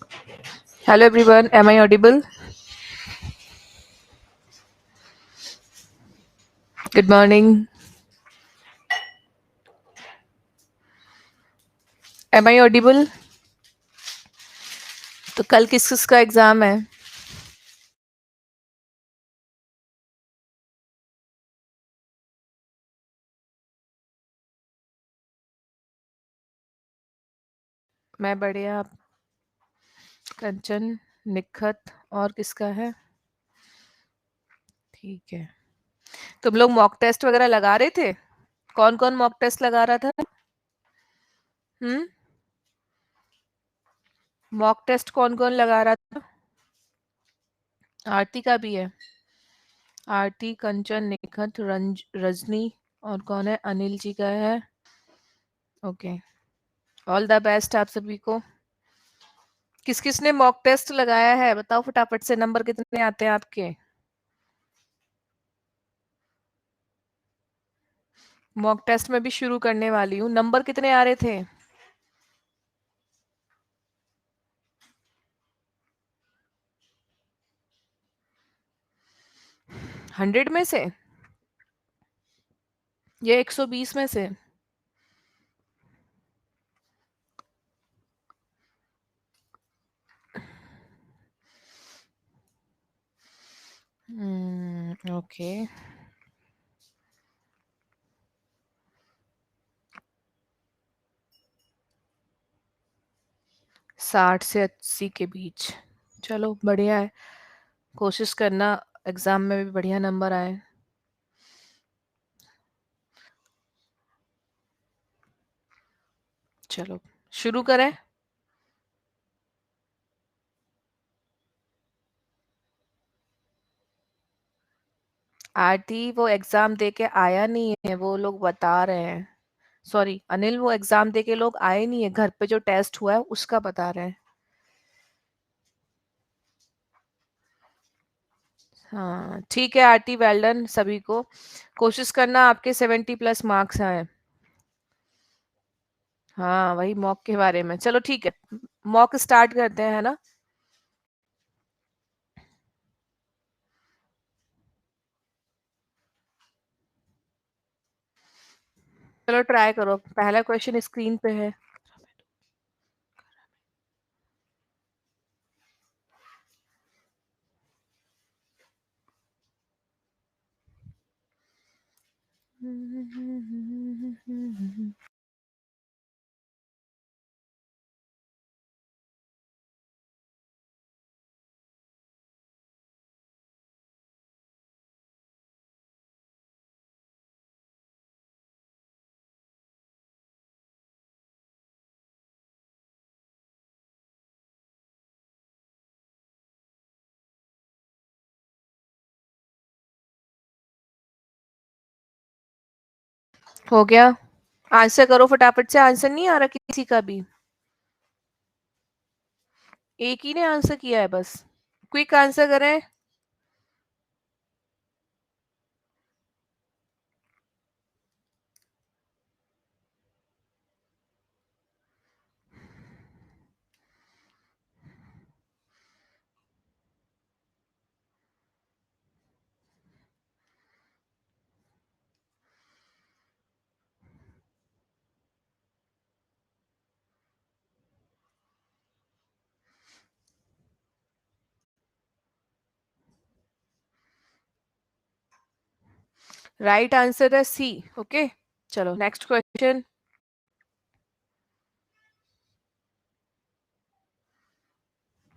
Hello everyone, am I audible? Good morning. Am I audible? तो कल किस किस का एग्जाम है? मैं बढ़िया। कंचन, निखत और किसका है? ठीक है। तुम लोग मॉक टेस्ट वगैरह लगा रहे थे? कौन कौन मॉक टेस्ट लगा रहा था? हम्म। मॉक टेस्ट कौन कौन लगा रहा था? आरती का भी है। आरती, कंचन, निखत, रजनी और कौन है? अनिल जी का है। ओके। ऑल द बेस्ट आप सभी को। किस किस ने मॉक टेस्ट लगाया है बताओ फटाफट से। नंबर कितने आते हैं आपके? मॉक टेस्ट में भी शुरू करने वाली हूँ। नंबर कितने आ रहे थे? 100 में से? ये 120 में से? ओके। 60 से 80 के बीच। चलो बढ़िया है। कोशिश करना एग्जाम में भी बढ़िया नंबर आए। चलो शुरू करें। आरती वो एग्जाम दे के आया नहीं है, वो लोग बता रहे हैं। सॉरी अनिल, वो एग्जाम दे के लोग आए नहीं है, घर पे जो टेस्ट हुआ है उसका बता रहे हैं। हाँ ठीक है आरती, वेल डन सभी को। कोशिश करना आपके 70 प्लस मार्क्स आए। हाँ वही मॉक के बारे में। चलो ठीक है, मॉक स्टार्ट करते हैं, है ना? चलो ट्राई करो। पहला क्वेश्चन स्क्रीन पे है। हो गया? आंसर करो फटाफट से। आंसर नहीं आ रहा किसी का भी? एक ही ने आंसर किया है बस। क्विक आंसर करें। राइट आंसर है सी। ओके चलो नेक्स्ट क्वेश्चन।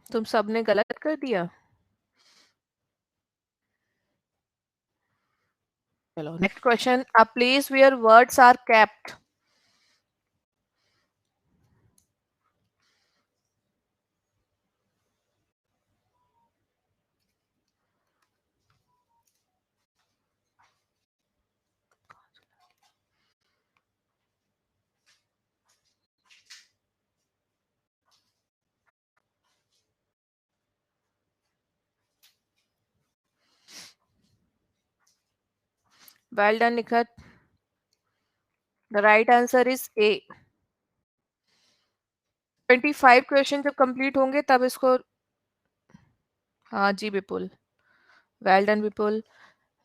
तुम सबने गलत कर दिया। चलो next question. A place where words are kept. Well done Nikhat. The right answer is A. 25 question जब कंप्लीट होंगे तब इसको। हाँ जी Vipul, well done Vipul.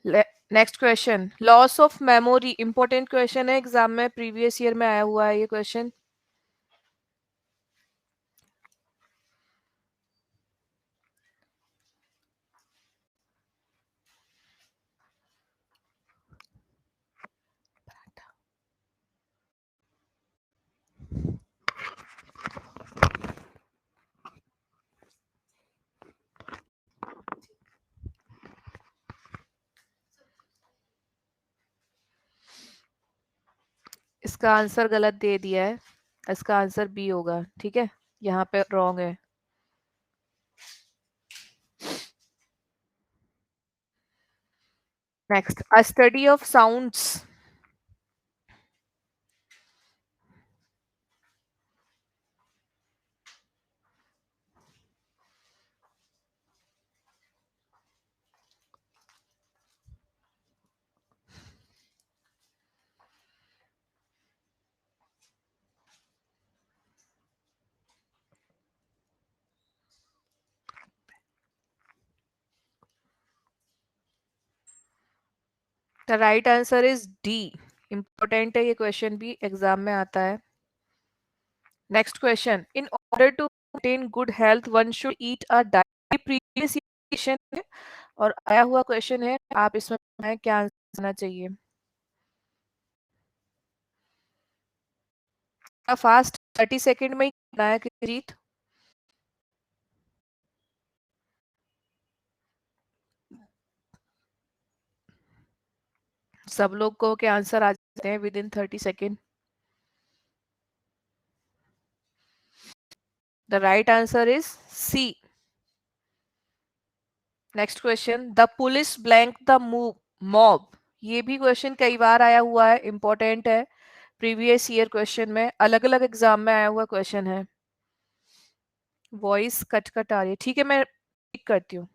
Next question, loss of memory, important question है, एग्जाम में प्रीवियस ईयर में आया हुआ है ये क्वेश्चन। इसका आंसर गलत दे दिया है, इसका आंसर बी होगा, ठीक है, यहाँ पे रॉन्ग है। Next, a study of sounds. The right answer is D. Important है ये क्वेश्चन भी, एग्जाम में आता है। Next question, in order to maintain good health one should eat a diet. Previous question है और आया हुआ क्वेश्चन है, आप इसमें बताएं क्या आंसर आना चाहिए। फास्ट 30 सेकंड में ही करना है जीत। सब लोग को के आंसर आ जाते हैं within 30 second. The right answer is C. Next question, the police blank the mob. ये भी क्वेश्चन कई बार आया हुआ है, इंपॉर्टेंट है, प्रीवियस ईयर क्वेश्चन में, अलग अलग एग्जाम में आया हुआ क्वेश्चन है। वॉइस कट कट आ रही है, ठीक है मैं टिक करती हूँ।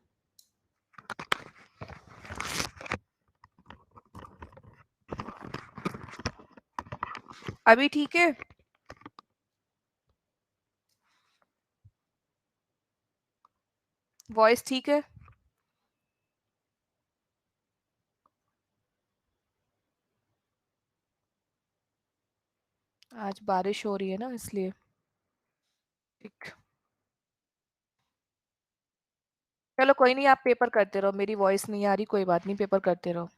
अभी ठीक है? वॉइस ठीक है? आज बारिश हो रही है ना इसलिए। ठीक, चलो कोई नहीं, आप पेपर करते रहो, मेरी वॉइस नहीं आ रही, कोई बात नहीं, पेपर करते रहो।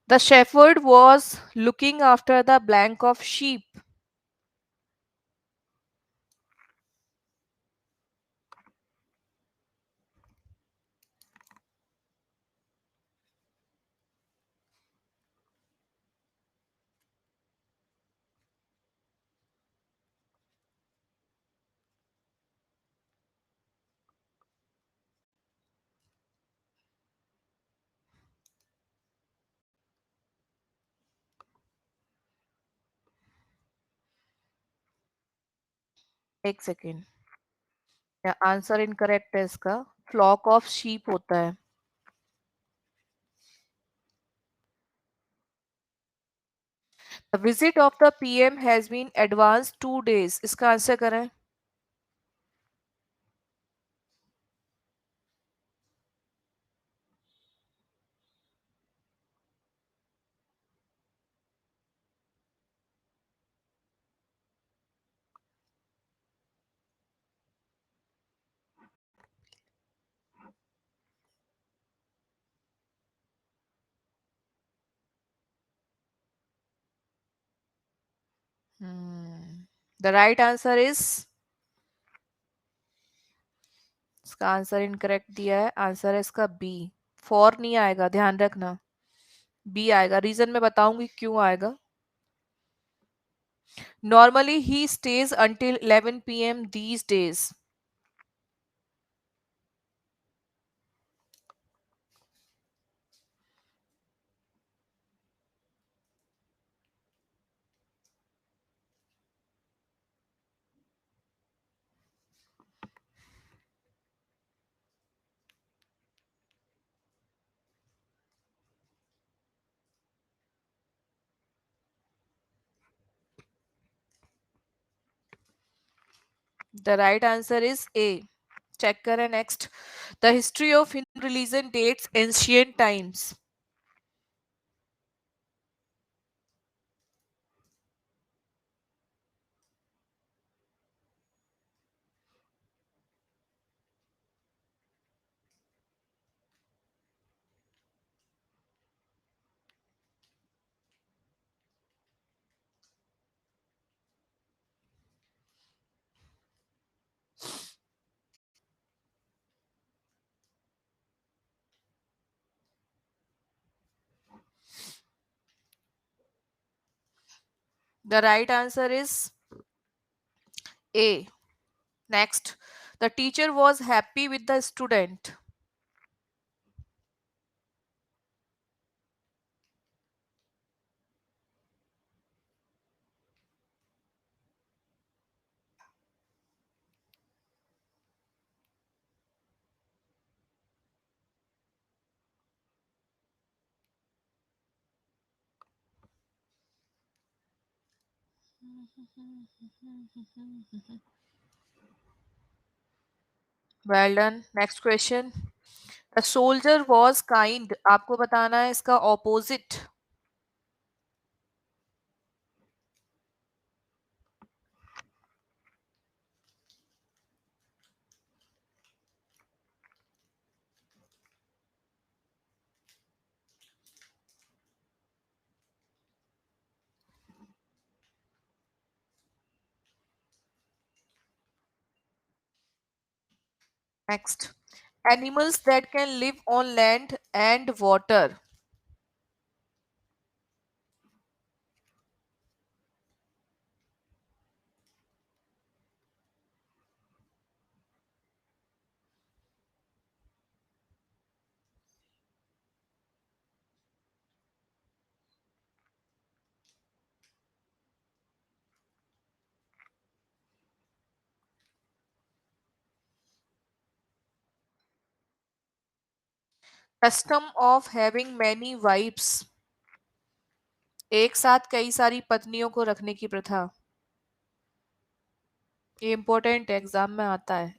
The shepherd was looking after the blank of sheep. एक सेकेंड, आंसर इनकरेक्ट है इसका, फ्लॉक ऑफ शीप होता है। The visit of the PM has been advance 2 days। इसका आंसर करें। द राइट आंसर इज, इसका आंसर इनकरेक्ट दिया है, आंसर है इसका बी। फॉर नहीं आएगा, ध्यान रखना, बी आएगा, रीजन मैं बताऊंगी क्यों आएगा। Normally he stage until 11 PM these days. The right answer is A. Check करें next. The history of Hindu religion dates ancient times. The right answer is A. Next. The teacher was happy with the student. Well done. Next question. The soldier was kind. आपको बताना है इसका opposite. Next. Animals that can live on land and water. Custom of having many wives. एक साथ कई सारी पत्नियों को रखने की प्रथा. ये इम्पोर्टेंट एग्जाम में आता है.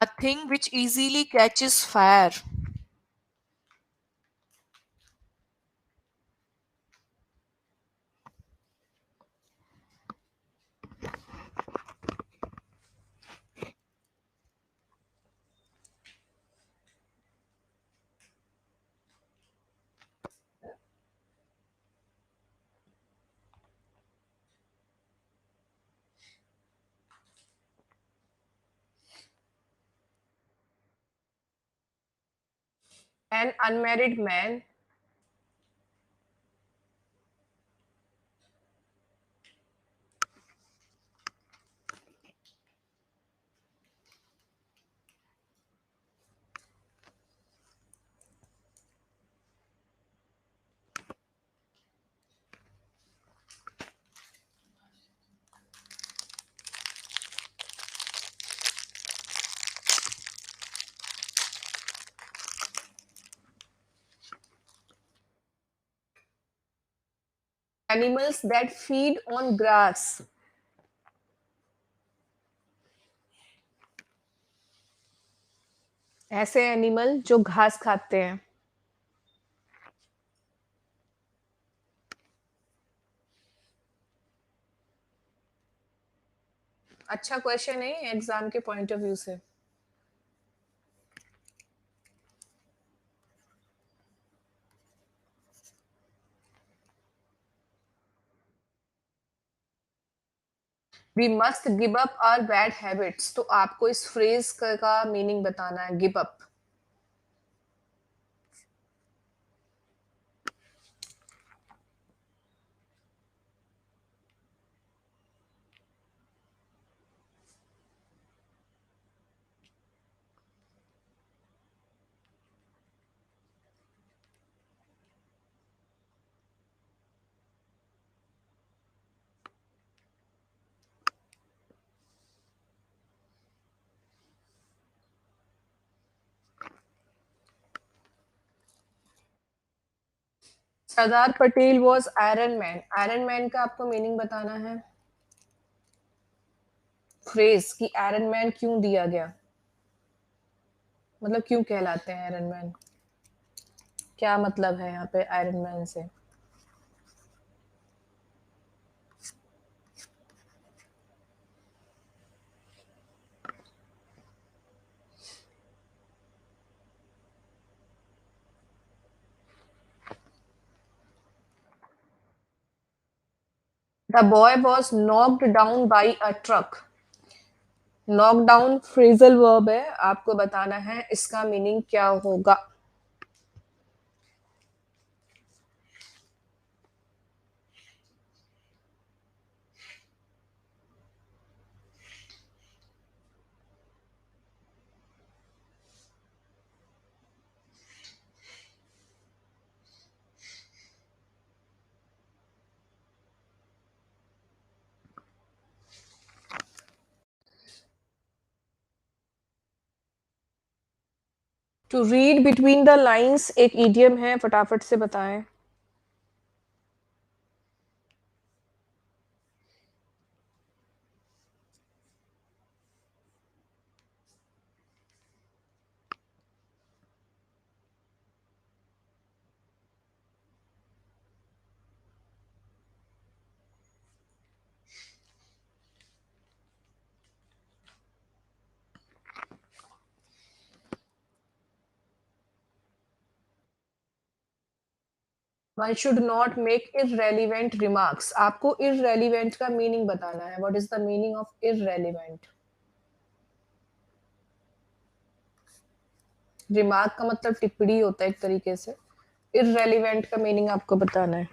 A thing which easily catches fire. An unmarried man. Animals that feed on grass. ऐसे एनिमल जो घास खाते हैं. अच्छा क्वेश्चन है एग्जाम के पॉइंट ऑफ व्यू से. We must give up our bad habits. तो आपको इस फ्रेज का मीनिंग बताना है. Give up. Sardar Patel was iron man, iron man का आपको मीनिंग बताना है। फ्रेज कि आयरन मैन क्यों दिया गया, मतलब क्यों कहलाते हैं आयरन मैन, क्या मतलब है यहाँ पे आयरन मैन से। The boy was knocked down by a truck, knock down phrasal verb है, आपको बताना है इसका मीनिंग क्या होगा। To read between the lines एक इडियम है, फटाफट से बताएं। One should not make irrelevant remarks, आपको इररेलीवेंट का मीनिंग बताना है। What is the meaning of irrelevant. Remark का मतलब टिप्पणी होता है एक तरीके से, इररेलीवेंट का मीनिंग आपको बताना है।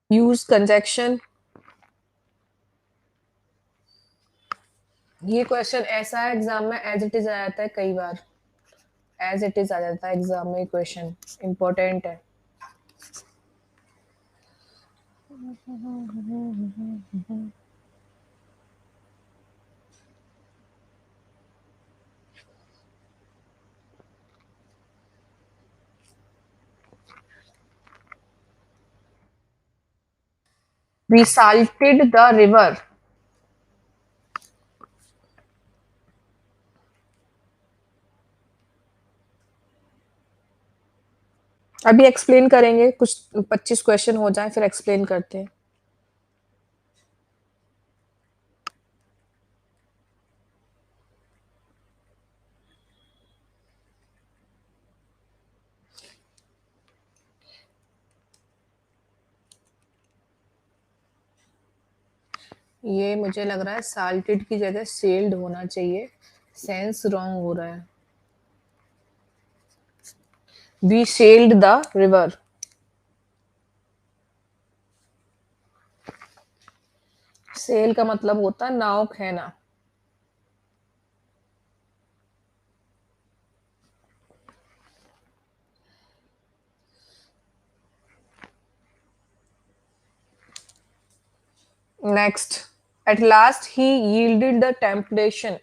यूज कंजक्शन, ये क्वेश्चन ऐसा है एग्जाम में एज इट इज आ जाता है, कई बार एज इट इज आ जाता है एग्जाम में, क्वेश्चन इंपॉर्टेंट है। वी साल्टेड द रिवर, अभी एक्सप्लेन करेंगे, कुछ 25 क्वेश्चन हो जाए फिर एक्सप्लेन करते हैं। ये मुझे लग रहा है साल्टेड की जगह सेल्ड होना चाहिए, सेंस रॉन्ग हो रहा है। We sailed the river, sail का मतलब होता है नाव खेना। Next, at last he yielded the temptation,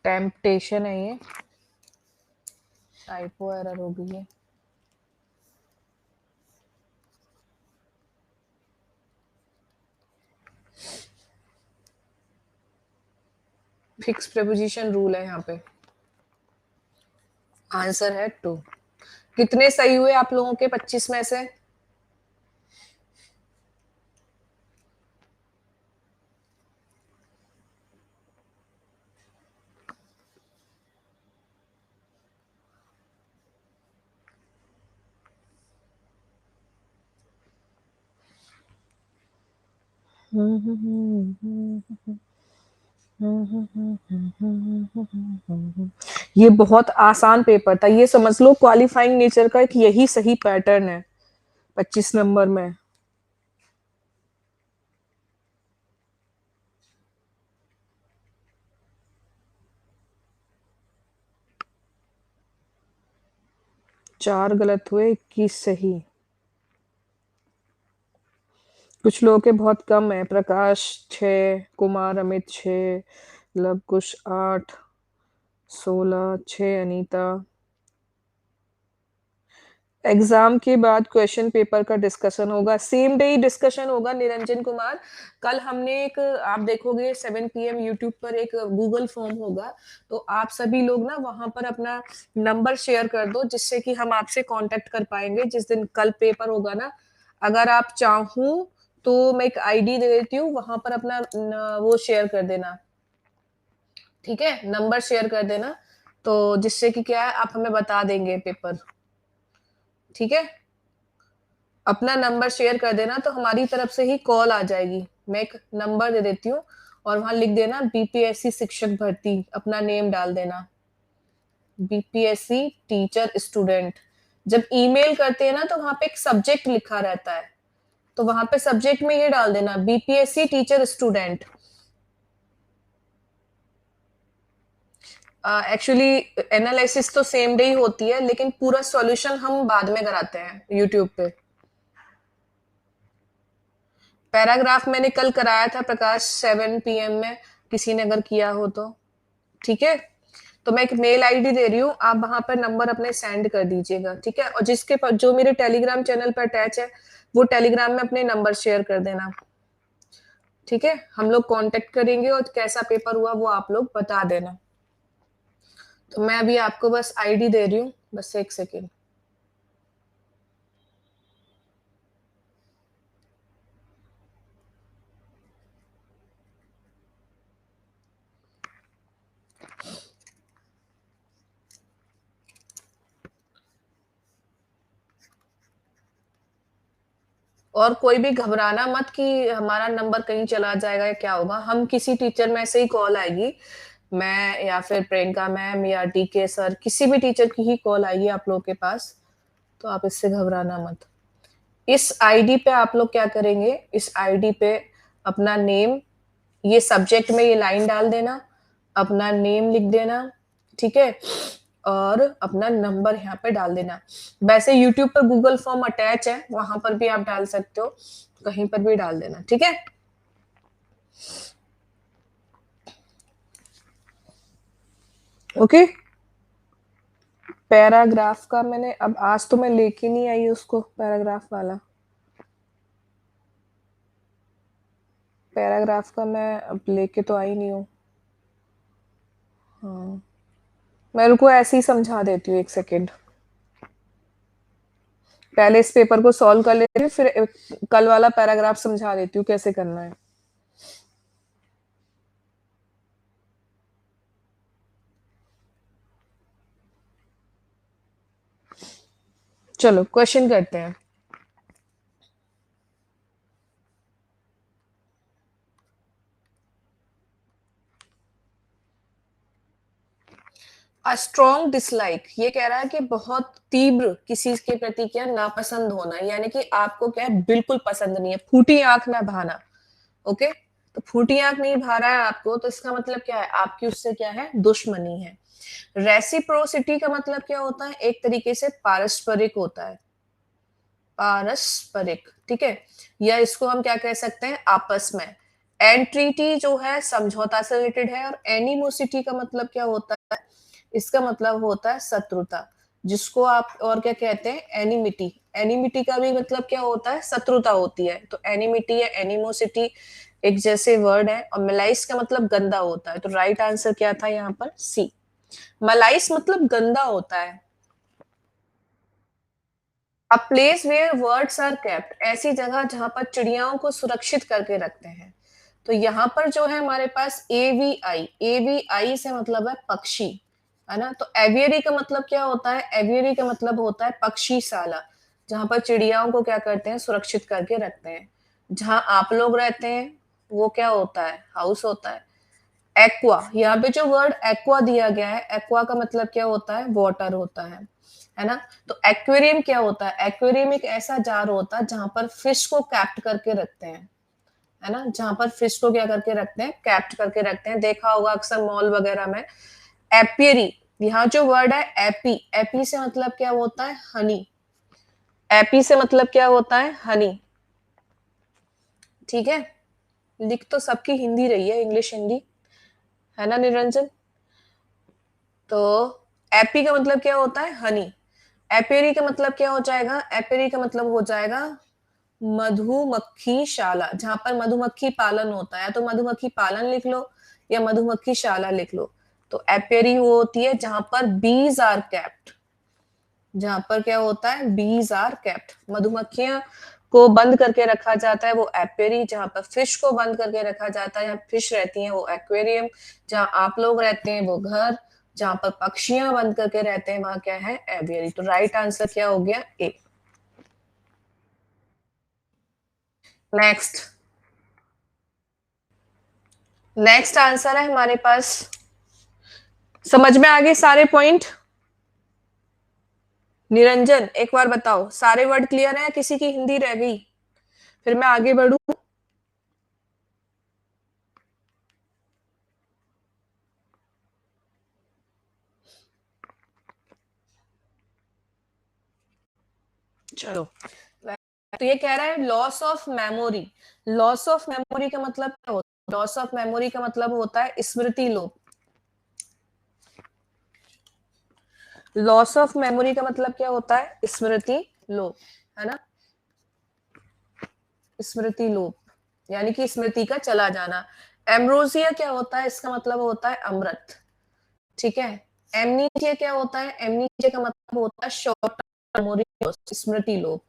temptation है ये, टाइपो एरर हो गई है। फिक्स प्रेपोजिशन रूल है यहाँ पे। आंसर है 2। कितने सही हुए आप लोगों के 25 में से? ये बहुत आसान पेपर था, ये समझ लो क्वालिफाइंग नेचर का एक यही सही पैटर्न है 25 नंबर में। चार गलत हुए, 21 सही। कुछ लोगों के बहुत कम है, प्रकाश 6, कुमार अमित 6, लव कुश 8, 16, 6 अनीता। एग्जाम के बाद क्वेश्चन पेपर का डिस्कशन होगा, सेम डे ही डिस्कशन होगा निरंजन कुमार। कल हमने एक, आप देखोगे 7 PM यूट्यूब पर एक गूगल फॉर्म होगा, तो आप सभी लोग ना वहां पर अपना नंबर शेयर कर दो, जिससे कि हम आपसे कांटेक्ट कर पाएंगे जिस दिन कल पेपर होगा ना। अगर आप चाहो तो मैं एक आईडी दे देती हूँ, वहां पर अपना वो शेयर कर देना, ठीक है, नंबर शेयर कर देना, तो जिससे कि क्या है, आप हमें बता देंगे पेपर, ठीक है। अपना नंबर शेयर कर देना तो हमारी तरफ से ही कॉल आ जाएगी। मैं एक नंबर दे देती हूँ और वहां लिख देना बीपीएससी शिक्षक भर्ती, अपना नेम डाल देना, बीपीएससी टीचर स्टूडेंट। जब ईमेल करते हैं ना तो वहां पे एक सब्जेक्ट लिखा रहता है, तो वहां पे सब्जेक्ट में ये डाल देना BPSC teacher student. Actually analysis तो सेम डे ही होती है, लेकिन पूरा सॉल्यूशन हम बाद में कराते हैं यूट्यूब पे। पैराग्राफ मैंने कल कराया था प्रकाश 7 PM में, किसी ने अगर किया हो तो, ठीक है। तो मैं एक मेल आईडी दे रही हूँ, आप वहां पर नंबर अपने सेंड कर दीजिएगा, ठीक है। और जिसके पास, जो मेरे टेलीग्राम चैनल पर अटैच है, वो टेलीग्राम में अपने नंबर शेयर कर देना, ठीक है। हम लोग कांटेक्ट करेंगे और कैसा पेपर हुआ वो आप लोग बता देना। तो मैं अभी आपको बस आईडी दे रही हूँ, बस एक सेकेंड। और कोई भी घबराना मत कि हमारा नंबर कहीं चला जाएगा या क्या होगा, हम किसी टीचर में से ही कॉल आएगी, मैं या फिर प्रियंका मैम या डीके सर, किसी भी टीचर की ही कॉल आएगी आप लोग के पास, तो आप इससे घबराना मत। इस आईडी पे आप लोग क्या करेंगे, इस आईडी पे अपना नेम, ये सब्जेक्ट में ये लाइन डाल देना, अपना नेम लिख देना, ठीक है, और अपना नंबर यहाँ पे डाल देना। वैसे यूट्यूब पर गूगल फॉर्म अटैच है, वहां पर भी आप डाल सकते हो, कहीं पर भी डाल देना, ठीक है। ओके। पैराग्राफ का मैंने अब आज तो मैं लेके नहीं आई उसको, पैराग्राफ वाला, पैराग्राफ का मैं अब लेके तो आई नहीं हूँ। हाँ, मैं उनको ऐसे ही समझा देती हूँ, एक सेकेंड। पहले इस पेपर को सॉल्व कर लेती हूँ, फिर कल वाला पैराग्राफ समझा देती हूँ कैसे करना है। चलो क्वेश्चन करते हैं। अ स्ट्रॉन्ग डिसलाइक, ये कह रहा है कि बहुत तीव्र किसी के प्रति क्या नापसंद होना, यानी कि आपको क्या है, बिल्कुल पसंद नहीं है, फूटी आंख ना बहाना। ओके, तो फूटी आंख नहीं भा रहा है आपको, तो इसका मतलब क्या है, आपकी उससे क्या है, दुश्मनी है। रेसिप्रोसिटी का मतलब क्या होता है, एक तरीके से पारस्परिक होता है, पारस्परिक, ठीक है, या इसको हम क्या कह सकते हैं, आपस में। एंट्रीटी जो है समझौता से रिलेटेड है, और एनिमोसिटी का मतलब क्या होता है, इसका मतलब होता है शत्रुता, जिसको आप और क्या कहते हैं, एनिमिटी। एनिमिटी का भी मतलब क्या होता है, शत्रुता होती है, तो एनिमिटी या एनिमोसिटी एक जैसे वर्ड है। और मलाइस का मतलब गंदा होता है, तो राइट आंसर क्या था यहाँ पर, सी। मलाइस मतलब गंदा होता है। A place where words are kept, ऐसी जगह जहां पर चिड़ियाओं को सुरक्षित करके रखते हैं। तो यहाँ पर जो है हमारे पास एवीआई, एवीआई से मतलब है पक्षी, है ना। तो एवियरी का मतलब क्या होता है, एवियरी का मतलब होता है पक्षीशाला, जहां पर चिड़ियाओं को क्या करते हैं, सुरक्षित करके रखते हैं। जहां आप लोग रहते हैं वो क्या होता है? हाउस होता है। एक्वा, यहाँ पे जो वर्ड एक्वा दिया गया है, एक्वा का मतलब क्या होता है? वाटर होता है ना? तो एक्वेरियम क्या होता है? एक्वेरियम एक ऐसा जार होता है जहां पर फिश को कैप्ट करके रखते हैं, है ना? जहां पर फिश को क्या करके रखते हैं? कैप्ट करके रखते हैं। देखा होगा अक्सर मॉल वगैरह में। एपियरी, यहाँ जो वर्ड है एपी, एपी से मतलब क्या होता है? हनी। एपी से मतलब क्या होता है? हनी। ठीक है, लिख तो सबकी हिंदी रही है, इंग्लिश हिंदी, है ना निरंजन? तो एपी का मतलब क्या होता है? हनी। एपेरी का मतलब क्या हो जाएगा? एपेरी का मतलब हो जाएगा मधुमक्खी शाला, जहां पर मधुमक्खी पालन होता है। तो मधुमक्खी पालन लिख लो या मधुमक्खी शाला लिख लो। तो एपेरी वो होती है जहां पर बीज आर कैप्ट, जहां पर क्या होता है? बीज आर कैप्ट, मधुमक्खियां को बंद करके रखा जाता है, वो एपेरी। जहां पर फिश को बंद करके रखा जाता है, जहां फिश रहती हैं, वो एक्वेरियम। जहां आप लोग रहते हैं वो घर, जहां पर पक्षियां बंद करके रहते हैं वहां क्या है? एवियरी। तो राइट आंसर क्या हो गया? ए। नेक्स्ट, नेक्स्ट आंसर है हमारे पास। समझ में आ गए सारे पॉइंट? निरंजन एक बार बताओ, सारे वर्ड क्लियर है? किसी की हिंदी रह गई? फिर मैं आगे बढ़ू। चलो, तो ये कह रहा है loss of memory. Loss of memory का मतलब क्या होता है? लॉस ऑफ मेमोरी का मतलब होता है स्मृति लोप। लॉस ऑफ मेमोरी का मतलब क्या होता है? स्मृति लोप, है ना? स्मृति लोप यानी कि स्मृति का चला जाना। एम्ब्रोसिया क्या होता है? इसका मतलब होता है अमृत। ठीक है। एमनीसिया क्या होता है? एमनीसिया का मतलब होता है शॉर्ट मेमोरी लॉस, स्मृति लोप।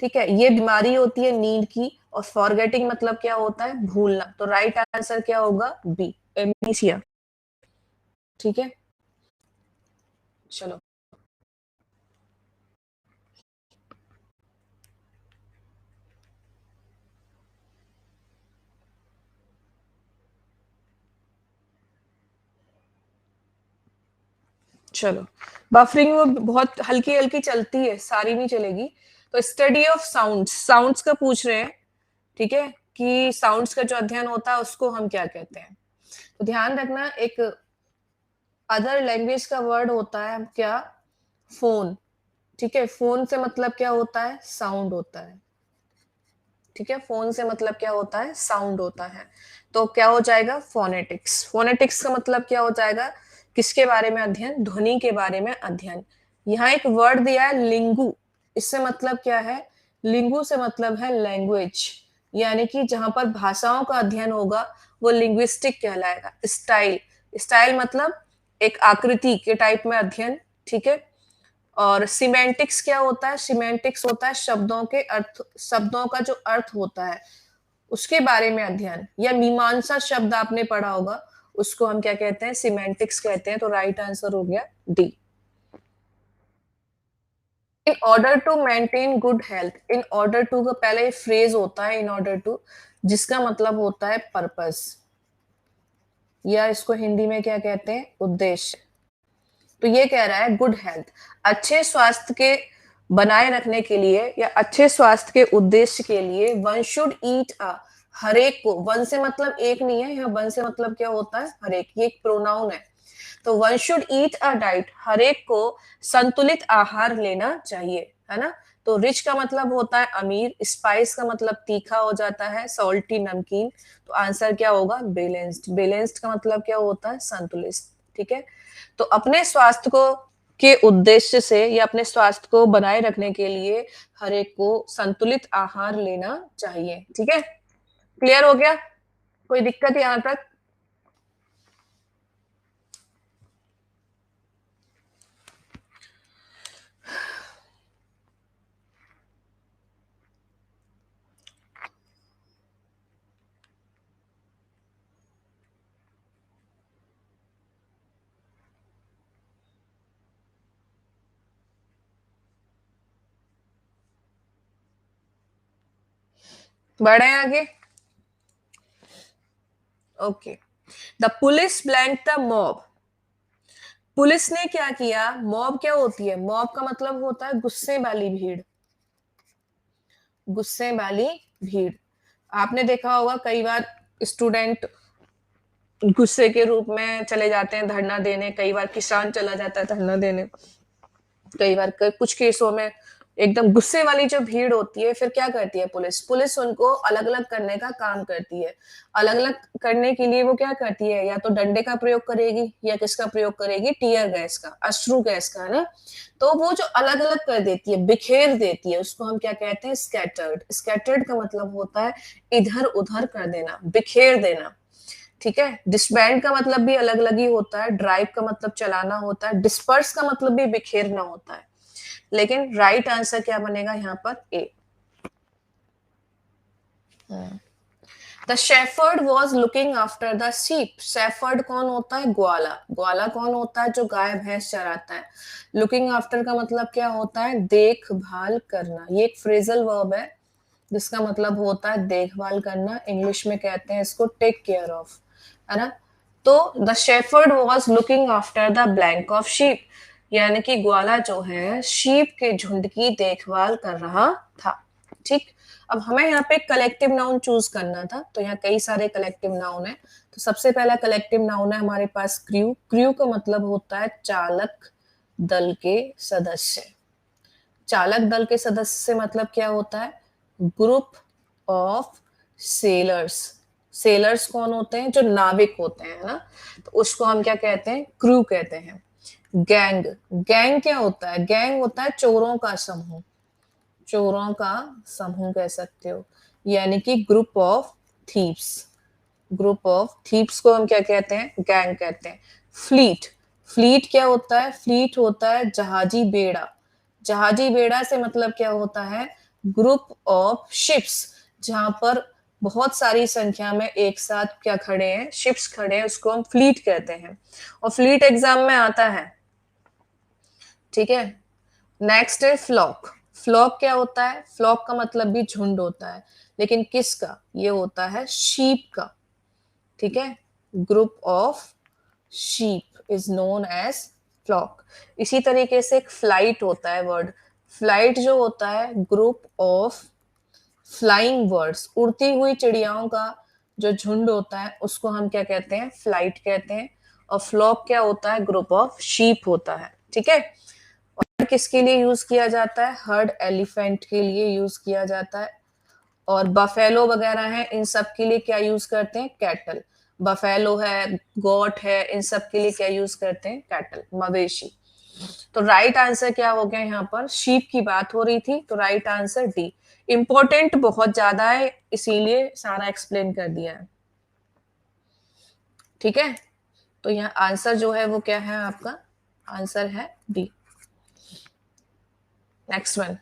ठीक है, ये बीमारी होती है नींद की। और फॉरगेटिंग मतलब क्या होता है? भूलना। तो राइट आंसर क्या होगा? B, amnesia. ठीक है, चलो। चलो, बफरिंग वो बहुत हल्की हल्की चलती है, सारी नहीं चलेगी। तो स्टडी ऑफ साउंड्स, साउंड्स का पूछ रहे हैं। ठीक है, कि साउंड्स का जो अध्ययन होता है उसको हम क्या कहते हैं? तो ध्यान रखना, एक अदर लैंग्वेज का वर्ड होता है क्या? फोन। ठीक है, फोन से मतलब क्या होता है? साउंड होता है। ठीक है, फोन से मतलब क्या होता है? साउंड होता है। तो क्या हो जाएगा? फोनेटिक्स। फोनेटिक्स का मतलब क्या हो जाएगा? किसके बारे में अध्ययन? ध्वनि के बारे में अध्ययन। यहाँ एक वर्ड दिया है लिंगू, इससे मतलब क्या है? लिंगू से मतलब है लैंग्वेज, यानी कि जहां पर भाषाओं का अध्ययन होगा वो लिंग्विस्टिक कहलाएगा। स्टाइल, स्टाइल मतलब एक आकृति के टाइप में अध्ययन। ठीक है, और सिमेंटिक्स क्या होता है? सिमेंटिक्स होता है शब्दों के अर्थ, शब्दों का जो अर्थ होता है उसके बारे में अध्ययन। या मीमांसा शब्द आपने पढ़ा होगा, उसको हम क्या कहते हैं? सिमेंटिक्स कहते हैं। तो राइट आंसर हो गया D. In order to maintain good health, in order to का पहले फ्रेज होता है इन ऑर्डर टू, जिसका मतलब होता है पर्पस, या इसको हिंदी में क्या कहते हैं? उद्देश्य। तो ये कह रहा है गुड हेल्थ, अच्छे स्वास्थ्य के बनाए रखने के लिए या अच्छे स्वास्थ्य के उद्देश्य के लिए वन शुड ईट अ, हरेक को, वन से मतलब एक नहीं है यहाँ, वन से मतलब क्या होता है? हरेक, ये एक प्रोनाउन है। तो one should eat a diet, हरेक को संतुलित आहार लेना चाहिए, है ना? तो रिच का मतलब होता है अमीर, स्पाइस का मतलब तीखा हो जाता है, सॉल्टी नमकीन। तो आंसर क्या होगा? बैलेंस्ड। बैलेंस्ड का मतलब क्या होता है? संतुलित। ठीक है, तो अपने स्वास्थ्य को के उद्देश्य से या अपने स्वास्थ्य को बनाए रखने के लिए हर एक को संतुलित आहार लेना चाहिए। ठीक है, क्लियर हो गया? कोई दिक्कत यहाँ तक? बढ़े आगे। Okay, the police blank the mob. Police ने क्या किया? मॉब क्या होती है? मॉब का मतलब होता है गुस्से वाली भीड़, गुस्से वाली भीड़। आपने देखा होगा कई बार स्टूडेंट गुस्से के रूप में चले जाते हैं धरना देने, कई बार किसान चला जाता है धरना देने, कई बार कुछ केसों में एकदम गुस्से वाली जो भीड़ होती है, फिर क्या करती है पुलिस? पुलिस उनको अलग अलग करने का काम करती है। अलग अलग करने के लिए वो क्या करती है? या तो डंडे का प्रयोग करेगी, या किसका प्रयोग करेगी? टीयर गैस का, अश्रु गैस का, है ना। तो वो जो अलग अलग कर देती है, बिखेर देती है, उसको हम क्या कहते हैं? स्कैटर्ड। स्कैटर्ड का मतलब होता है इधर उधर कर देना, बिखेर देना। ठीक है। डिसबैंड का मतलब भी अलग अलग ही होता है। ड्राइव का मतलब चलाना होता है। डिस्पर्स का मतलब भी बिखेरना होता है। लेकिन राइट आंसर क्या बनेगा यहाँ पर? A. The shepherd was looking after the sheep. Shepherd कौन होता है? ग्वाला। ग्वाला कौन होता है? जो गाय भैंस चराता है। लुकिंग आफ्टर का मतलब क्या होता है? देखभाल करना। ये एक फ्रेजल वर्ब है जिसका मतलब होता है देखभाल करना। इंग्लिश में कहते हैं इसको टेक केयर ऑफ, है ना। तो the shepherd was looking after the blank of sheep, यानी कि ग्वाला जो है शीप के झुंड की देखभाल कर रहा था। ठीक। अब हमें यहाँ पे कलेक्टिव नाउन चूज करना था, तो यहाँ कई सारे कलेक्टिव नाउन है। तो सबसे पहला कलेक्टिव नाउन है हमारे पास क्रू। क्रू का मतलब होता है चालक दल के सदस्य। चालक दल के सदस्य से मतलब क्या होता है? Group of sellers. सेलर्स कौन होते हैं? जो नाविक होते हैं, ना। तो उसको हम क्या कहते हैं? क्रू कहते हैं। गैंग। गैंग क्या होता है? गैंग होता है चोरों का समूह। चोरों का समूह कह सकते हो, यानी कि group of thieves. Group of thieves को हम क्या कहते हैं? गैंग कहते हैं। फ्लीट। फ्लीट क्या होता है? फ्लीट होता है जहाजी बेड़ा। जहाजी बेड़ा से मतलब क्या होता है? ग्रुप ऑफ शिप्स, जहां पर बहुत सारी संख्या में एक साथ क्या खड़े हैं? शिप्स खड़े हैं, उसको हम फ्लीट कहते हैं। और फ्लीट एग्जाम में आता है। ठीक है। नेक्स्ट है फ्लॉक। फ्लॉक क्या होता है? फ्लॉक का मतलब भी झुंड होता है, लेकिन किसका? ये होता है शीप का। ठीक है। Group of sheep is known as flock. इसी तरीके से एक फ्लाइट होता है वर्ड। फ्लाइट जो होता है ग्रुप ऑफ फ्लाइंग बर्ड्स, उड़ती हुई चिड़ियाओं का जो झुंड होता है उसको हम क्या कहते हैं? फ्लाइट कहते हैं। और फ्लॉक क्या होता है? ग्रुप ऑफ शीप होता है। ठीक है। और किसके लिए यूज किया जाता है? हर्ड एलिफेंट के लिए यूज किया जाता है। और बफेलो वगैरह है, इन सब के लिए क्या यूज करते हैं? कैटल। बफेलो है, गोट है, इन सब के लिए क्या यूज करते हैं? कैटल, मवेशी। तो राइट आंसर क्या हो गया? यहाँ पर शीप की बात हो रही थी, तो राइट आंसर डी। इंपॉर्टेंट बहुत ज्यादा है, इसीलिए सारा एक्सप्लेन कर दिया है। ठीक है। तो यहाँ आंसर जो है वो क्या है आपका? आंसर है D. Next one.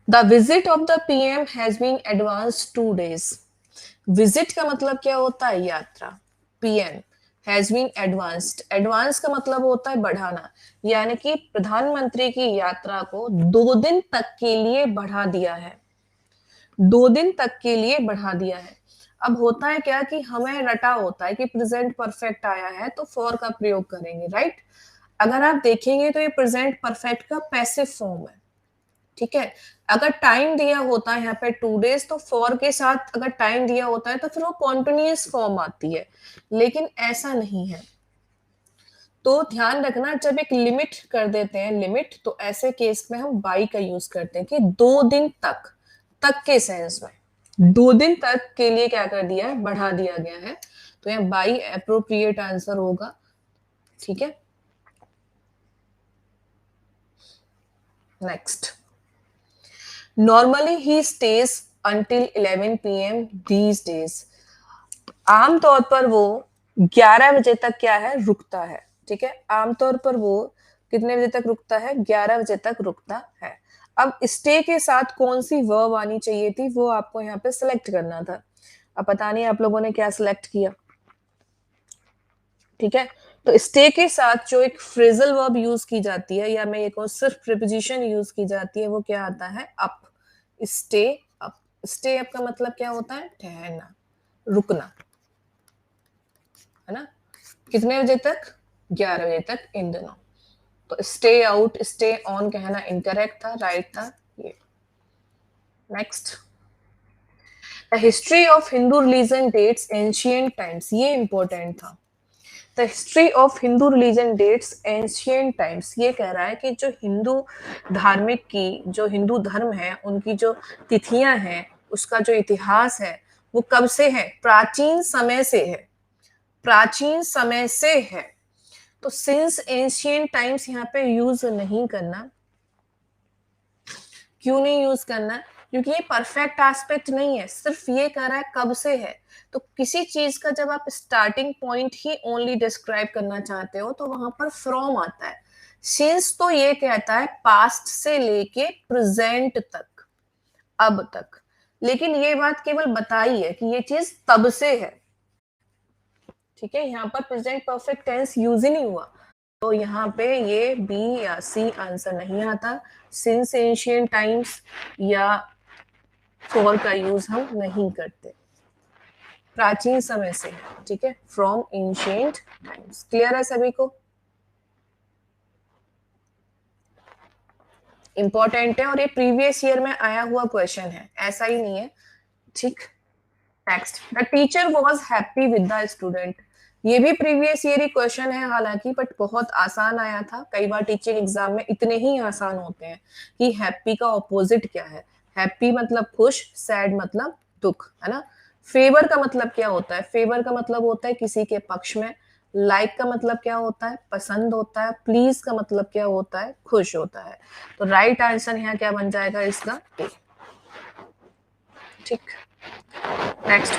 The visit of the PM has been advance 2 days। Visit का मतलब क्या होता है? यात्रा। PM has been advanced. Advance का मतलब होता है बढ़ाना, यानी कि प्रधानमंत्री की यात्रा को 2 दिन तक के लिए बढ़ा दिया है। 2 दिन तक के लिए बढ़ा दिया है। अब होता है क्या कि हमें रटा होता है कि प्रेजेंट परफेक्ट आया है तो फॉर का प्रयोग करेंगे, राइट। अगर आप देखेंगे तो ये प्रेजेंट परफेक्ट का पैसिव फॉर्म है। ठीक है। अगर टाइम दिया होता है यहाँ पे 2 days, तो फॉर के साथ अगर टाइम दिया होता है तो फिर वो कॉन्टिन्यूअस फॉर्म आती है, लेकिन ऐसा नहीं है। तो ध्यान रखना, जब एक लिमिट कर देते हैं लिमिट, तो ऐसे केस में हम बाई का यूज करते हैं कि 2 दिन तक के सेंस में 2 दिन तक के लिए क्या कर दिया है? बढ़ा दिया गया है। तो यहाँ बाई अप्रोप्रिएट आंसर होगा। ठीक है। Next. Normally he stage until 11 PM these days. आमतौर पर वो 11 बजे तक क्या है? रुकता है। ठीक है। आमतौर पर वो कितने बजे तक रुकता है? 11 बजे तक रुकता है। अब स्टे के साथ कौन सी वर्ब आनी चाहिए थी वो आपको यहाँ पे सिलेक्ट करना था। अब पता नहीं आप लोगों ने क्या सिलेक्ट किया। ठीक है। तो स्टे के साथ जो एक फ्रेजल वर्ब यूज की जाती है, या मैं ये कहूँ सिर्फ प्रीपोजिशन यूज की जाती है, वो क्या आता है? Up. Stay up. Stay up का मतलब क्या होता है? ठहरना, रुकना, है ना? कितने बजे तक? 11 बजे तक इन दिनों। तो स्टे आउट, स्टे ऑन कहना इनकरेक्ट था, राइट था ये। Next, the history of Hindu religion dates ancient times, ये इंपॉर्टेंट था। The history of Hindu religion dates ancient times, ये कह रहा है कि जो हिंदू धार्मिक की, जो हिंदू धर्म है उनकी जो तिथियां हैं, उसका जो इतिहास है वो कब से है? प्राचीन समय से है, प्राचीन समय से है। तो सिंस एंशियंट टाइम्स यहाँ पे यूज नहीं करना। क्यों नहीं यूज करना? क्योंकि ये परफेक्ट एस्पेक्ट नहीं है, सिर्फ ये कह रहा है कब से है। तो किसी चीज का जब आप स्टार्टिंग पॉइंट ही ओनली डिस्क्राइब करना चाहते हो तो वहां पर फ्रॉम आता है। सिंस तो ये कहता है पास्ट से लेके प्रेजेंट तक, अब तक। लेकिन ये बात केवल बताई है कि ये चीज तब से है, ठीक है? यहाँ पर प्रेजेंट परफेक्ट टेंस यूज ही नहीं हुआ, तो यहाँ पे ये बी या सी आंसर नहीं आता। सिंस एंशियंट टाइम्स या फॉर का यूज हम नहीं करते, प्राचीन समय से, ठीक है? From ancient times. क्लियर है सभी को? इंपॉर्टेंट है और ये प्रीवियस ईयर में आया हुआ क्वेश्चन है, ऐसा ही नहीं है, ठीक? Next, the teacher was happy with the student, ये भी प्रीवियस ईयर ही क्वेश्चन है हालांकि, बट बहुत आसान आया था। कई बार टीचिंग एग्जाम में इतने ही आसान होते हैं कि हैप्पी का ऑपोजिट क्या है। हैप्पी मतलब खुश, सैड मतलब दुख, है ना? फेवर का मतलब क्या होता है? फेवर का मतलब होता है किसी के पक्ष में। लाइक का मतलब क्या होता है? पसंद होता है। प्लीज का मतलब क्या होता है? खुश होता है। तो राइट आंसर यहाँ क्या बन जाएगा इसका? ए, ठीक। Next,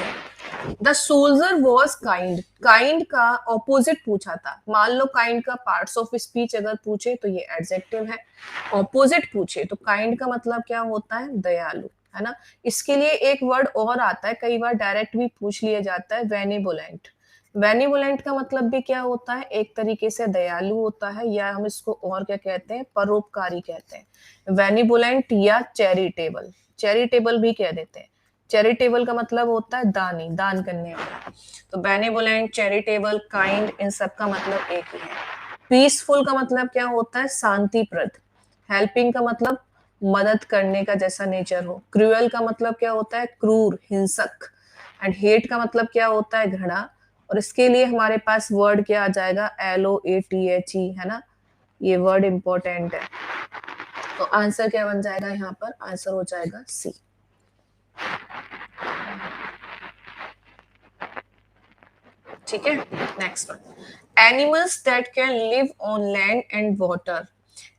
the soldier was kind, kind का ऑपोजिट पूछा था। मान लो काइंड का पार्ट्स ऑफ स्पीच अगर पूछे तो ये एडजेक्टिव है, ऑपोजिट पूछे तो काइंड का मतलब क्या होता है? दयालु, है ना? इसके लिए एक वर्ड और आता है, कई बार डायरेक्ट भी पूछ लिया जाता है, बेनिवोलेंट। बेनिवोलेंट का मतलब भी क्या होता है? एक तरीके से दयालु होता है, या हम इसको और क्या कहते हैं? परोपकारी कहते हैं। बेनिवोलेंट या चैरिटेबल, चैरिटेबल भी कह देते हैं। चैरिटेबल का मतलब होता है दानी, दान करने वाला। तो बेनेवोलेंट, चैरिटेबल, काइंड, इन सब का मतलब एक ही है। पीसफुल का मतलब क्या होता है? शांतिप्रद। हेल्पिंग का मतलब मदद करने का जैसा नेचर हो। क्रूअल का मतलब क्या होता है? क्रूर, हिंसक। एंड हेट का मतलब क्या होता है? घृणा। और इसके लिए हमारे पास वर्ड क्या आ जाएगा? LOATHE, है ना? ये वर्ड इंपॉर्टेंट है। तो आंसर क्या बन जाएगा यहाँ पर? आंसर हो जाएगा सी। ठीक है। Next one, animals that can live on land and water,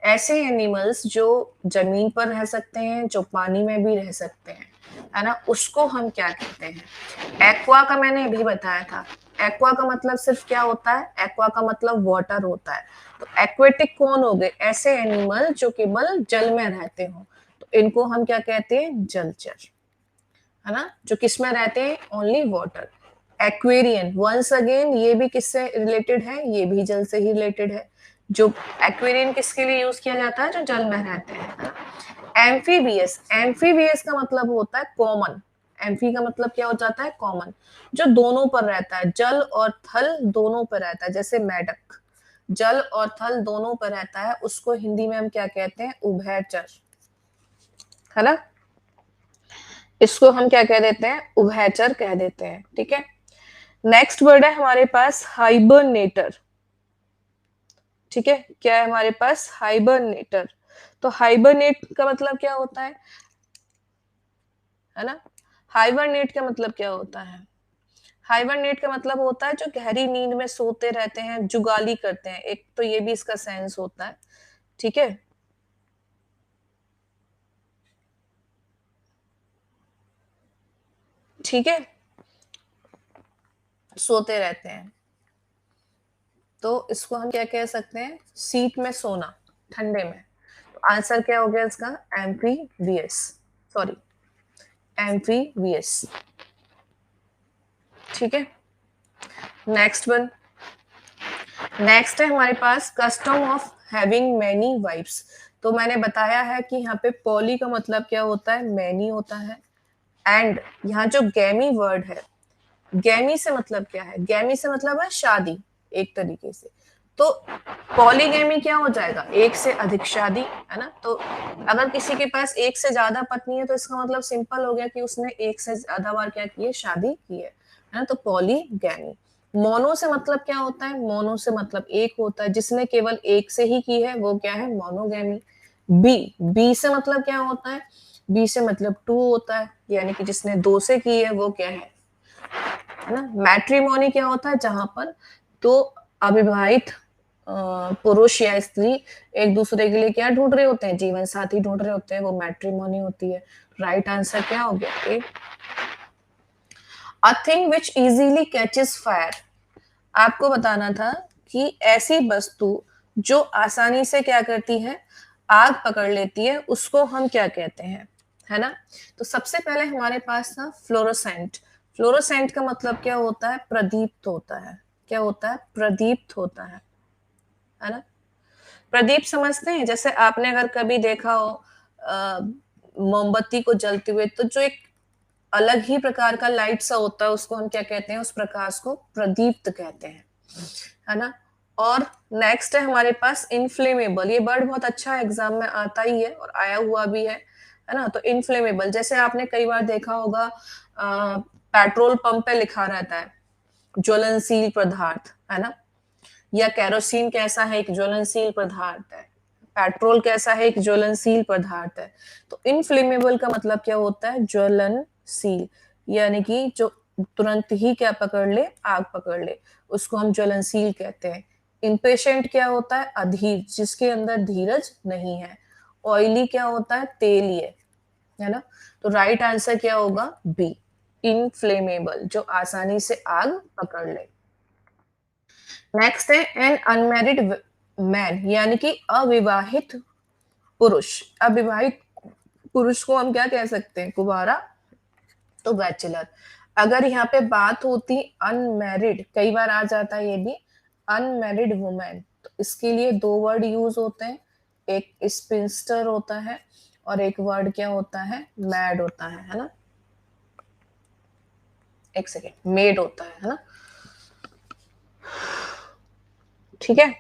ऐसे एनिमल्स जो जमीन पर रह सकते हैं, जो पानी में भी रह सकते हैं, है ना? उसको हम क्या कहते हैं? एक्वा का मैंने अभी बताया था। एक्वा का मतलब सिर्फ क्या होता है? एक्वा का मतलब वाटर होता है। तो एक्वेटिक कौन हो गए? ऐसे एनिमल जो केवल जल में रहते हो, तो इनको हम क्या कहते हैं? जलचर, है ना? जो किस में रहते हैं? Only water. Aquarian, once again ये भी किससे रिलेटेड है? ये भी जल से ही रिलेटेड है। जो एक्वेरियन किसके लिए यूज किया जाता है? जो जल में रहते हैं। एम्फीबियस, एम्फीबियस का मतलब होता है कॉमन। एम्फी का मतलब क्या हो जाता है? कॉमन, जो दोनों पर रहता है, जल और थल दोनों पर रहता है। जैसे मेढक जल और थल दोनों पर रहता है, उसको हिंदी में हम क्या कहते हैं? उभयचर, है ना? इसको हम क्या कह देते हैं? उभयचर कह देते हैं, ठीक है? नेक्स्ट वर्ड है हमारे पास हाइबरनेटर, ठीक है? क्या है हमारे पास? हाइबरनेटर। तो हाइबरनेट का मतलब क्या होता है ना? हाइबरनेट का मतलब क्या होता है? हाइबरनेट का मतलब होता है जो गहरी नींद में सोते रहते हैं, जुगाली करते हैं, एक तो ये भी इसका सेंस होता है, ठीक है? ठीक है, सोते रहते हैं, तो इसको हम क्या कह सकते हैं? सीट में सोना, ठंडे में। तो आंसर क्या हो गया इसका? एम्फीबियस, सॉरी, एम्फीबियस, ठीक है? नेक्स्ट वन, नेक्स्ट है हमारे पास custom of having many wifes. तो मैंने बताया है कि यहाँ पे पॉली का मतलब क्या होता है? मैनी होता है। एंड यहाँ जो गैमी वर्ड है, गैमी से मतलब क्या है, गैमी से मतलब है शादी एक तरीके से। तो पॉलीगैमी क्या हो जाएगा, एक से अधिक शादी, है ना। तो अगर किसी के पास एक से ज्यादा पत्नी है तो इसका मतलब सिंपल हो गया कि उसने एक से ज्यादा बार क्या की है, शादी की है ना। तो पॉलीगैमी। मोनो से मतलब क्या होता है, मोनो से मतलब एक होता है, जिसने केवल एक से ही की है वो क्या है, मोनोगैमी। बी, बी से मतलब क्या होता है, बी से मतलब टू होता है, यानी कि जिसने दो से की है वो क्या है ना। मैट्रिमोनी क्या होता है, जहां पर दो अविवाहित पुरुष या स्त्री एक दूसरे के लिए क्या ढूंढ रहे होते हैं, जीवन साथी ढूंढ रहे होते हैं, वो मैट्रिमोनी होती है। राइट आंसर क्या हो गया, A. A thing which easily catches fire, आपको बताना था कि ऐसी वस्तु जो आसानी से क्या करती है, आग पकड़ लेती है, उसको हम क्या कहते हैं, है ना। तो सबसे पहले हमारे पास था फ्लोरोसेंट। फ्लोरोसेंट का मतलब क्या होता है, प्रदीप्त होता है। क्या होता है, प्रदीप्त होता है ना। प्रदीप समझते हैं, जैसे आपने अगर कभी देखा हो मोमबत्ती को जलते हुए, तो जो एक अलग ही प्रकार का लाइट सा होता है, उसको हम क्या कहते हैं, उस प्रकाश को प्रदीप्त कहते हैं, है ना। और नेक्स्ट है हमारे पास इनफ्लेमेबल। ये वर्ड बहुत अच्छा एग्जाम में आता ही है और आया हुआ भी है ना। तो इनफ्लेमेबल, जैसे आपने कई बार देखा होगा पेट्रोल पंप पे लिखा रहता है ज्वलनशील पदार्थ, है ना। या कैरोसिन कैसा है, एक ज्वलनशील पदार्थ है। पेट्रोल कैसा है, एक ज्वलनशील पदार्थ है। तो इनफ्लेमेबल का मतलब क्या होता है, ज्वलनशील, यानी कि जो तुरंत ही क्या पकड़ ले, आग पकड़ ले, उसको हम ज्वलनशील कहते हैं। इम्पेशेंट क्या होता है, अधीर, जिसके अंदर धीरज नहीं है। ऑयली क्या होता है, तेलीय, है ना। तो राइट आंसर क्या होगा, बी, इनफ्लेमेबल, जो आसानी से आग पकड़ ले। नेक्स्ट है एन अनमैरिड मैन, यानी कि अविवाहित पुरुष। अविवाहित पुरुष को हम क्या कह सकते हैं, कुवारा, तो बैचलर। अगर यहाँ पे बात होती अनमैरिड, कई बार आ जाता है ये भी, अनमैरिड वुमेन, तो इसके लिए दो वर्ड यूज होते हैं, एक स्पिंस्टर होता है और एक वर्ड क्या होता है, मैड होता है ना। एक सेकेंड, मेड होता है ना। ठीक है।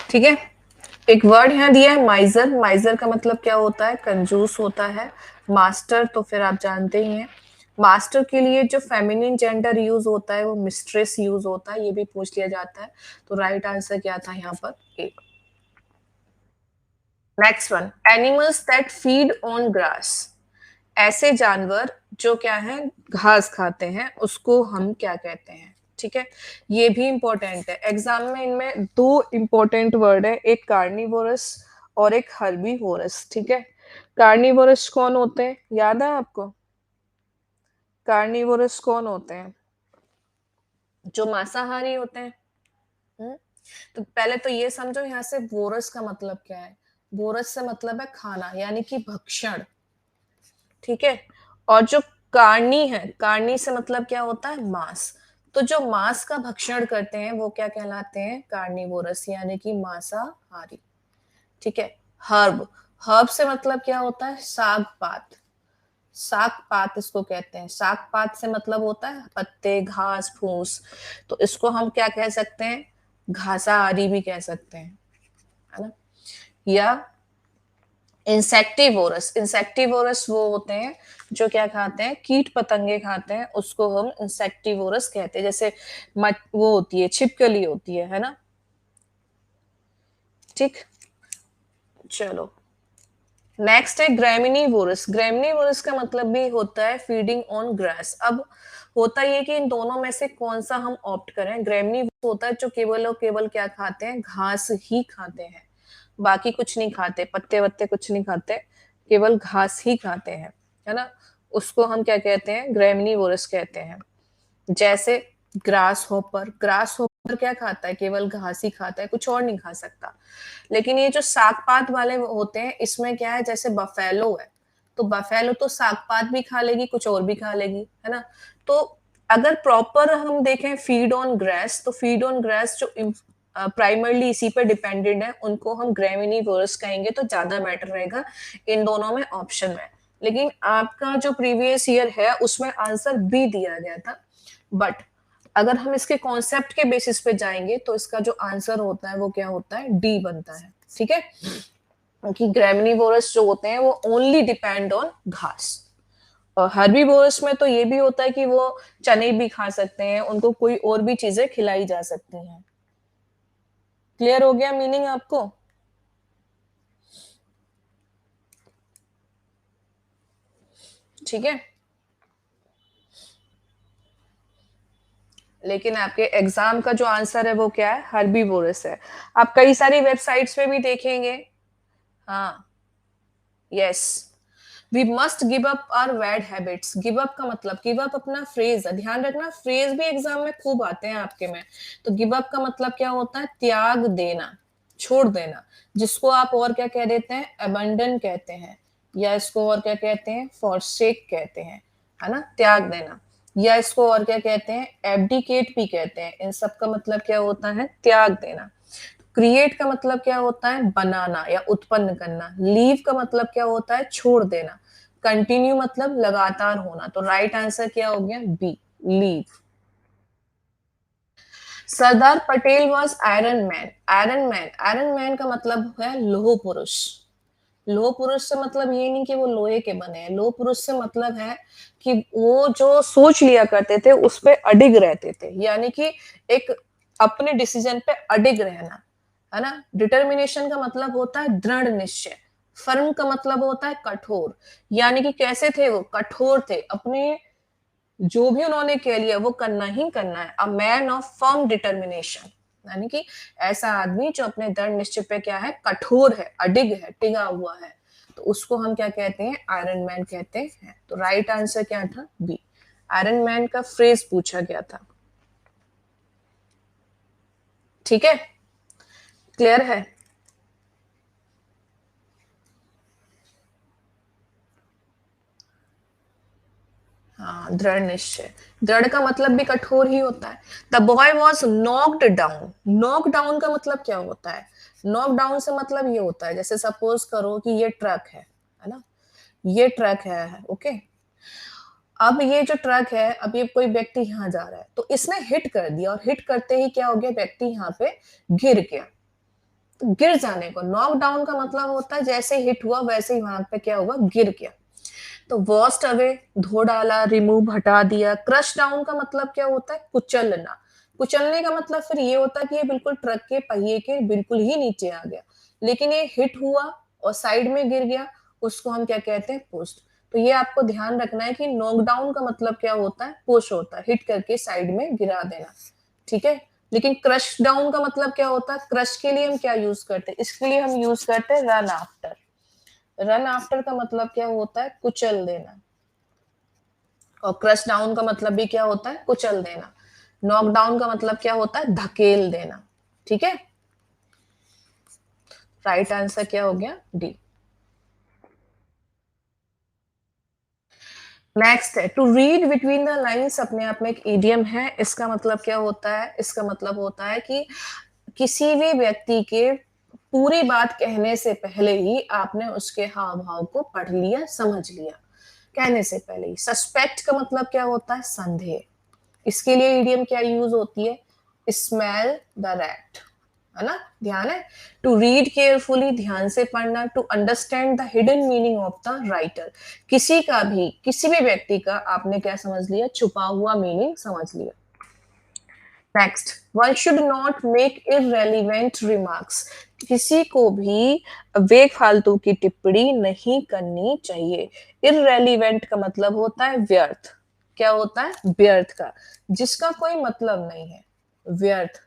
ठीक है। एक वर्ड यहाँ दिया है माइजर। माइजर का मतलब क्या होता है, कंजूस होता है। मास्टर तो फिर आप जानते ही हैं। मास्टर के लिए जो फेमिनिन जेंडर यूज होता है वो मिस्ट्रेस यूज होता है, ये भी पूछ लिया जाता है। तो राइट आंसर क्या था यहाँ पर, A. Next one, animals that feed on grass, ऐसे जानवर जो क्या है, घास खाते हैं, उसको हम क्या कहते हैं। ठीक है, ये भी इंपॉर्टेंट है एग्जाम में। इनमें दो इंपॉर्टेंट वर्ड है, एक कार्निवोरस और एक हर्बीवोरस। ठीक है, कार्निवोरस कौन होते हैं, याद है आपको, कार्निवोरस कौन होते हैं, जो मांसाहारी होते हैं। हम्म? तो पहले तो ये समझो यहाँ से वोरस का मतलब क्या है। वोरस से मतलब है खाना, यानी कि भक्षण। ठीक है, और जो कार्नी है, कार्नी से मतलब क्या होता है, मांस। तो जो मांस का भक्षण करते हैं वो क्या कहलाते हैं, कार्निवोरस, यानी कि मांसाहारी। ठीक है। हर्ब, हर्ब से मतलब क्या होता है, साग पात। साग पात इसको कहते हैं। साग पात से मतलब होता है पत्ते, घास फूस। तो इसको हम क्या कह सकते हैं, घासाहारी भी कह सकते हैं, है ना। या इंसेक्टिवोरस, इंसेक्टिवोरस वो होते हैं जो क्या खाते हैं, कीट पतंगे खाते हैं, उसको हम इंसेक्टिवोरस कहते हैं। जैसे वो होती है, छिपकली होती है ना। ठीक, चलो। नेक्स्ट है ग्रेमिनीवोरस। ग्रेमिनीवोरस का मतलब भी होता है फीडिंग ऑन ग्रास। अब होता ये कि इन दोनों में से कौन सा हम ऑप्ट करें। ग्रेमिनीवोरस होता है जो केवल और केवल क्या खाते हैं, घास ही खाते हैं, बाकी कुछ नहीं खाते, पत्ते वत्ते कुछ नहीं खाते, केवल घास ही खाते हैं, है ना। उसको हम क्या कहते हैं, ग्रेमिनिवोरस कहते हैं। जैसे ग्रास होपर क्या खाता है, केवल घास ही खाता है, कुछ और नहीं खा सकता। लेकिन ये जो साग पात वाले होते हैं, इसमें क्या है, जैसे बफेलो है, तो बफेलो तो साग पात भी खा लेगी, कुछ और भी खा लेगी, है ना। तो अगर प्रॉपर हम देखें फीड ऑन ग्रास, तो फीड ऑन ग्रास जो प्राइमरली इसी पर डिपेंडेंट है, उनको हम ग्रेमिनिवोरस कहेंगे, तो ज्यादा बेटर रहेगा इन दोनों में ऑप्शन में। लेकिन आपका जो प्रीवियस ईयर है उसमें आंसर बी दिया गया था, बट अगर हम इसके कॉन्सेप्ट के बेसिस पे जाएंगे तो इसका जो आंसर होता है वो क्या होता है, डी बनता है। ठीक है, क्योंकि ग्रेमिनिवोरस जो होते हैं वो ओनली डिपेंड ऑन घास। और हर्बीवोरस में तो ये भी होता है कि वो चने भी खा सकते हैं, उनको कोई और भी चीजें खिलाई जा सकती हैं। क्लियर हो गया मीनिंग आपको? ठीक है, लेकिन आपके एग्जाम का जो आंसर है वो क्या है, हर्बीवोरस है। आप कई सारी वेबसाइट्स पे भी देखेंगे। हाँ, yes, we must give up our bad habits. Give up का मतलब, गिव अप अपना फ्रेज है, ध्यान रखना, फ्रेज भी एग्जाम में खूब आते हैं आपके में। तो गिव अप का मतलब क्या होता है, त्याग देना, छोड़ देना, जिसको आप और क्या कह देते हैं, अबंडन कहते हैं, या इसको और क्या कहते हैं, फॉरसेक कहते हैं, है ना, त्याग देना। या इसको और क्या कहते हैं, एब्डिकेट भी कहते हैं। इन सब का मतलब क्या होता है, त्याग देना। क्रिएट का मतलब क्या होता है, बनाना या उत्पन्न करना। लीव का मतलब क्या होता है, छोड़ देना। कंटिन्यू मतलब लगातार होना। तो राइट आंसर क्या हो गया, B, leave. Sardar Patel was iron man. Iron man का मतलब है लोह पुरुष। लोह पुरुष से मतलब ये नहीं कि वो लोहे के बने हैं, लोह पुरुष से मतलब है कि वो जो सोच लिया करते थे उस पे अडिग रहते थे, यानी कि एक अपने डिसीजन पे अडिग रहना, है ना। डिटर्मिनेशन का मतलब होता है दृढ़ निश्चय। फर्म का मतलब होता है कठोर, यानी कि कैसे थे वो, कठोर थे, अपने जो भी उन्होंने कह लिया वो करना ही करना है। A man of firm determination, यानी कि ऐसा आदमी जो अपने दृढ़ निश्चय पे क्या है, कठोर है, अडिग है, टिका हुआ है, तो उसको हम क्या कहते हैं, आयरन मैन कहते हैं। तो राइट आंसर क्या था, बी, आयरन मैन का फ्रेज पूछा गया था। ठीक है, क्लियर है? हाँ, दृढ़ निश्चय। दृढ़ का मतलब भी कठोर ही होता है। The boy was knocked down. Knock down का मतलब क्या होता है, नॉक डाउन से मतलब ये होता है, जैसे सपोज करो कि ये ट्रक है ना, ये ट्रक है, ओके। अब ये जो ट्रक है, अब ये कोई व्यक्ति यहाँ जा रहा है, तो इसने हिट कर दिया, और हिट करते ही क्या हो गया, व्यक्ति यहाँ पे गिर गया। तो गिर जाने को नॉक डाउन का मतलब होता है, जैसे हिट हुआ वैसे ही वहां पे क्या हुआ, गिर गया। तो वॉस्ट अवे, धो डाला, रिमूव, हटा दिया। क्रश डाउन का मतलब क्या होता है, कुचलना। कुचलने का मतलब फिर ये होता है कि ये बिल्कुल ट्रक के पहिए के बिल्कुल ही नीचे आ गया, लेकिन ये हिट हुआ और साइड में गिर गया, उसको हम क्या कहते हैं, पुस्ट। तो ये आपको ध्यान रखना है कि नॉकडाउन का मतलब क्या होता है, पुश होता है, हिट करके साइड में गिरा देना। ठीक है, लेकिन क्रश डाउन का मतलब क्या होता है, क्रश के लिए हम क्या यूज करते हैं, इसके लिए हम यूज करते हैं रन आफ्टर। रन आफ्टर का मतलब क्या होता है, कुचल देना। और क्रश डाउन का मतलब भी क्या होता है, कुचल देना। नॉक डाउन का मतलब क्या होता है, धकेल देना। ठीक है, राइट आंसर क्या हो गया, डी। नेक्स्ट है to read between the lines. अपने आप में एक इडियम है। इसका मतलब क्या होता है, इसका मतलब होता है कि किसी भी व्यक्ति के पूरी बात कहने से पहले ही आपने उसके हाव भाव को पढ़ लिया, समझ लिया, कहने से पहले ही। सस्पेक्ट का मतलब क्या होता है, संदेह। इसके लिए इडियम क्या यूज होती है, स्मेल द रैट, है ना, ध्यान है। टू रीड केयरफुली, ध्यान से पढ़ना। To understand the hidden meaning of the writer, किसी का भी, किसी भी व्यक्ति का आपने क्या समझ लिया, छुपा हुआ मीनिंग समझ लिया। Next, one should not make irrelevant remarks. किसी को भी बेफालतू की टिप्पणी नहीं करनी चाहिए। इररेलीवेंट का मतलब होता है व्यर्थ। क्या होता है, व्यर्थ का, जिसका कोई मतलब नहीं है, व्यर्थ,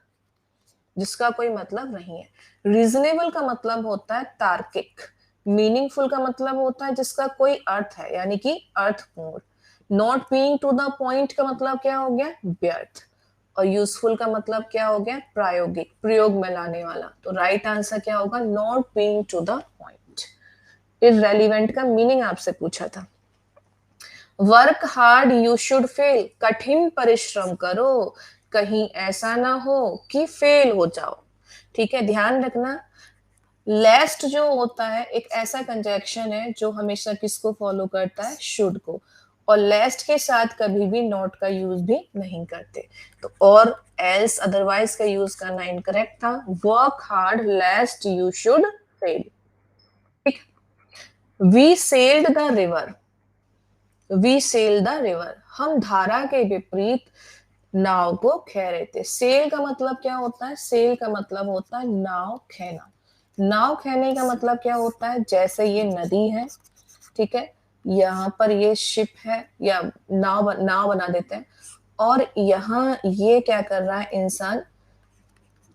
जिसका कोई मतलब नहीं है। रीजनेबल का मतलब होता है तार्किक। मीनिंगफुल का मतलब होता है जिसका कोई अर्थ है, यानी कि अर्थपूर्ण। Not being to the point का मतलब क्या हो गया, व्यर्थ। और यूजफुल का मतलब क्या हो गया, प्रायोगिक, प्रयोग में लाने वाला। तो राइट आंसर क्या होगा, not being to the point. Irrelevant का मीनिंग आपसे पूछा था। Work hard you should fail, कठिन परिश्रम करो, कहीं ऐसा ना हो कि फेल हो जाओ। ठीक है, ध्यान रखना। लेस्ट जो होता है एक ऐसा कंजक्शन है जो हमेशा किसको फॉलो करता है, शुड को। और लेस्ट के साथ कभी भी नॉट का यूज भी नहीं करते। तो और एल्स अदरवाइज का यूज करना इनकरेक्ट था। Work hard lest you should fail. ठीक। We sailed the river, we sail the river, हम धारा के विपरीत नाव को खे रहे थे। सेल का मतलब क्या होता है, सेल का मतलब होता है नाव खेना। नाव खेने का मतलब क्या होता है, जैसे ये नदी है, ठीक है, यहाँ पर ये शिप है या नाव बना देते हैं, और यहाँ ये क्या कर रहा है इंसान,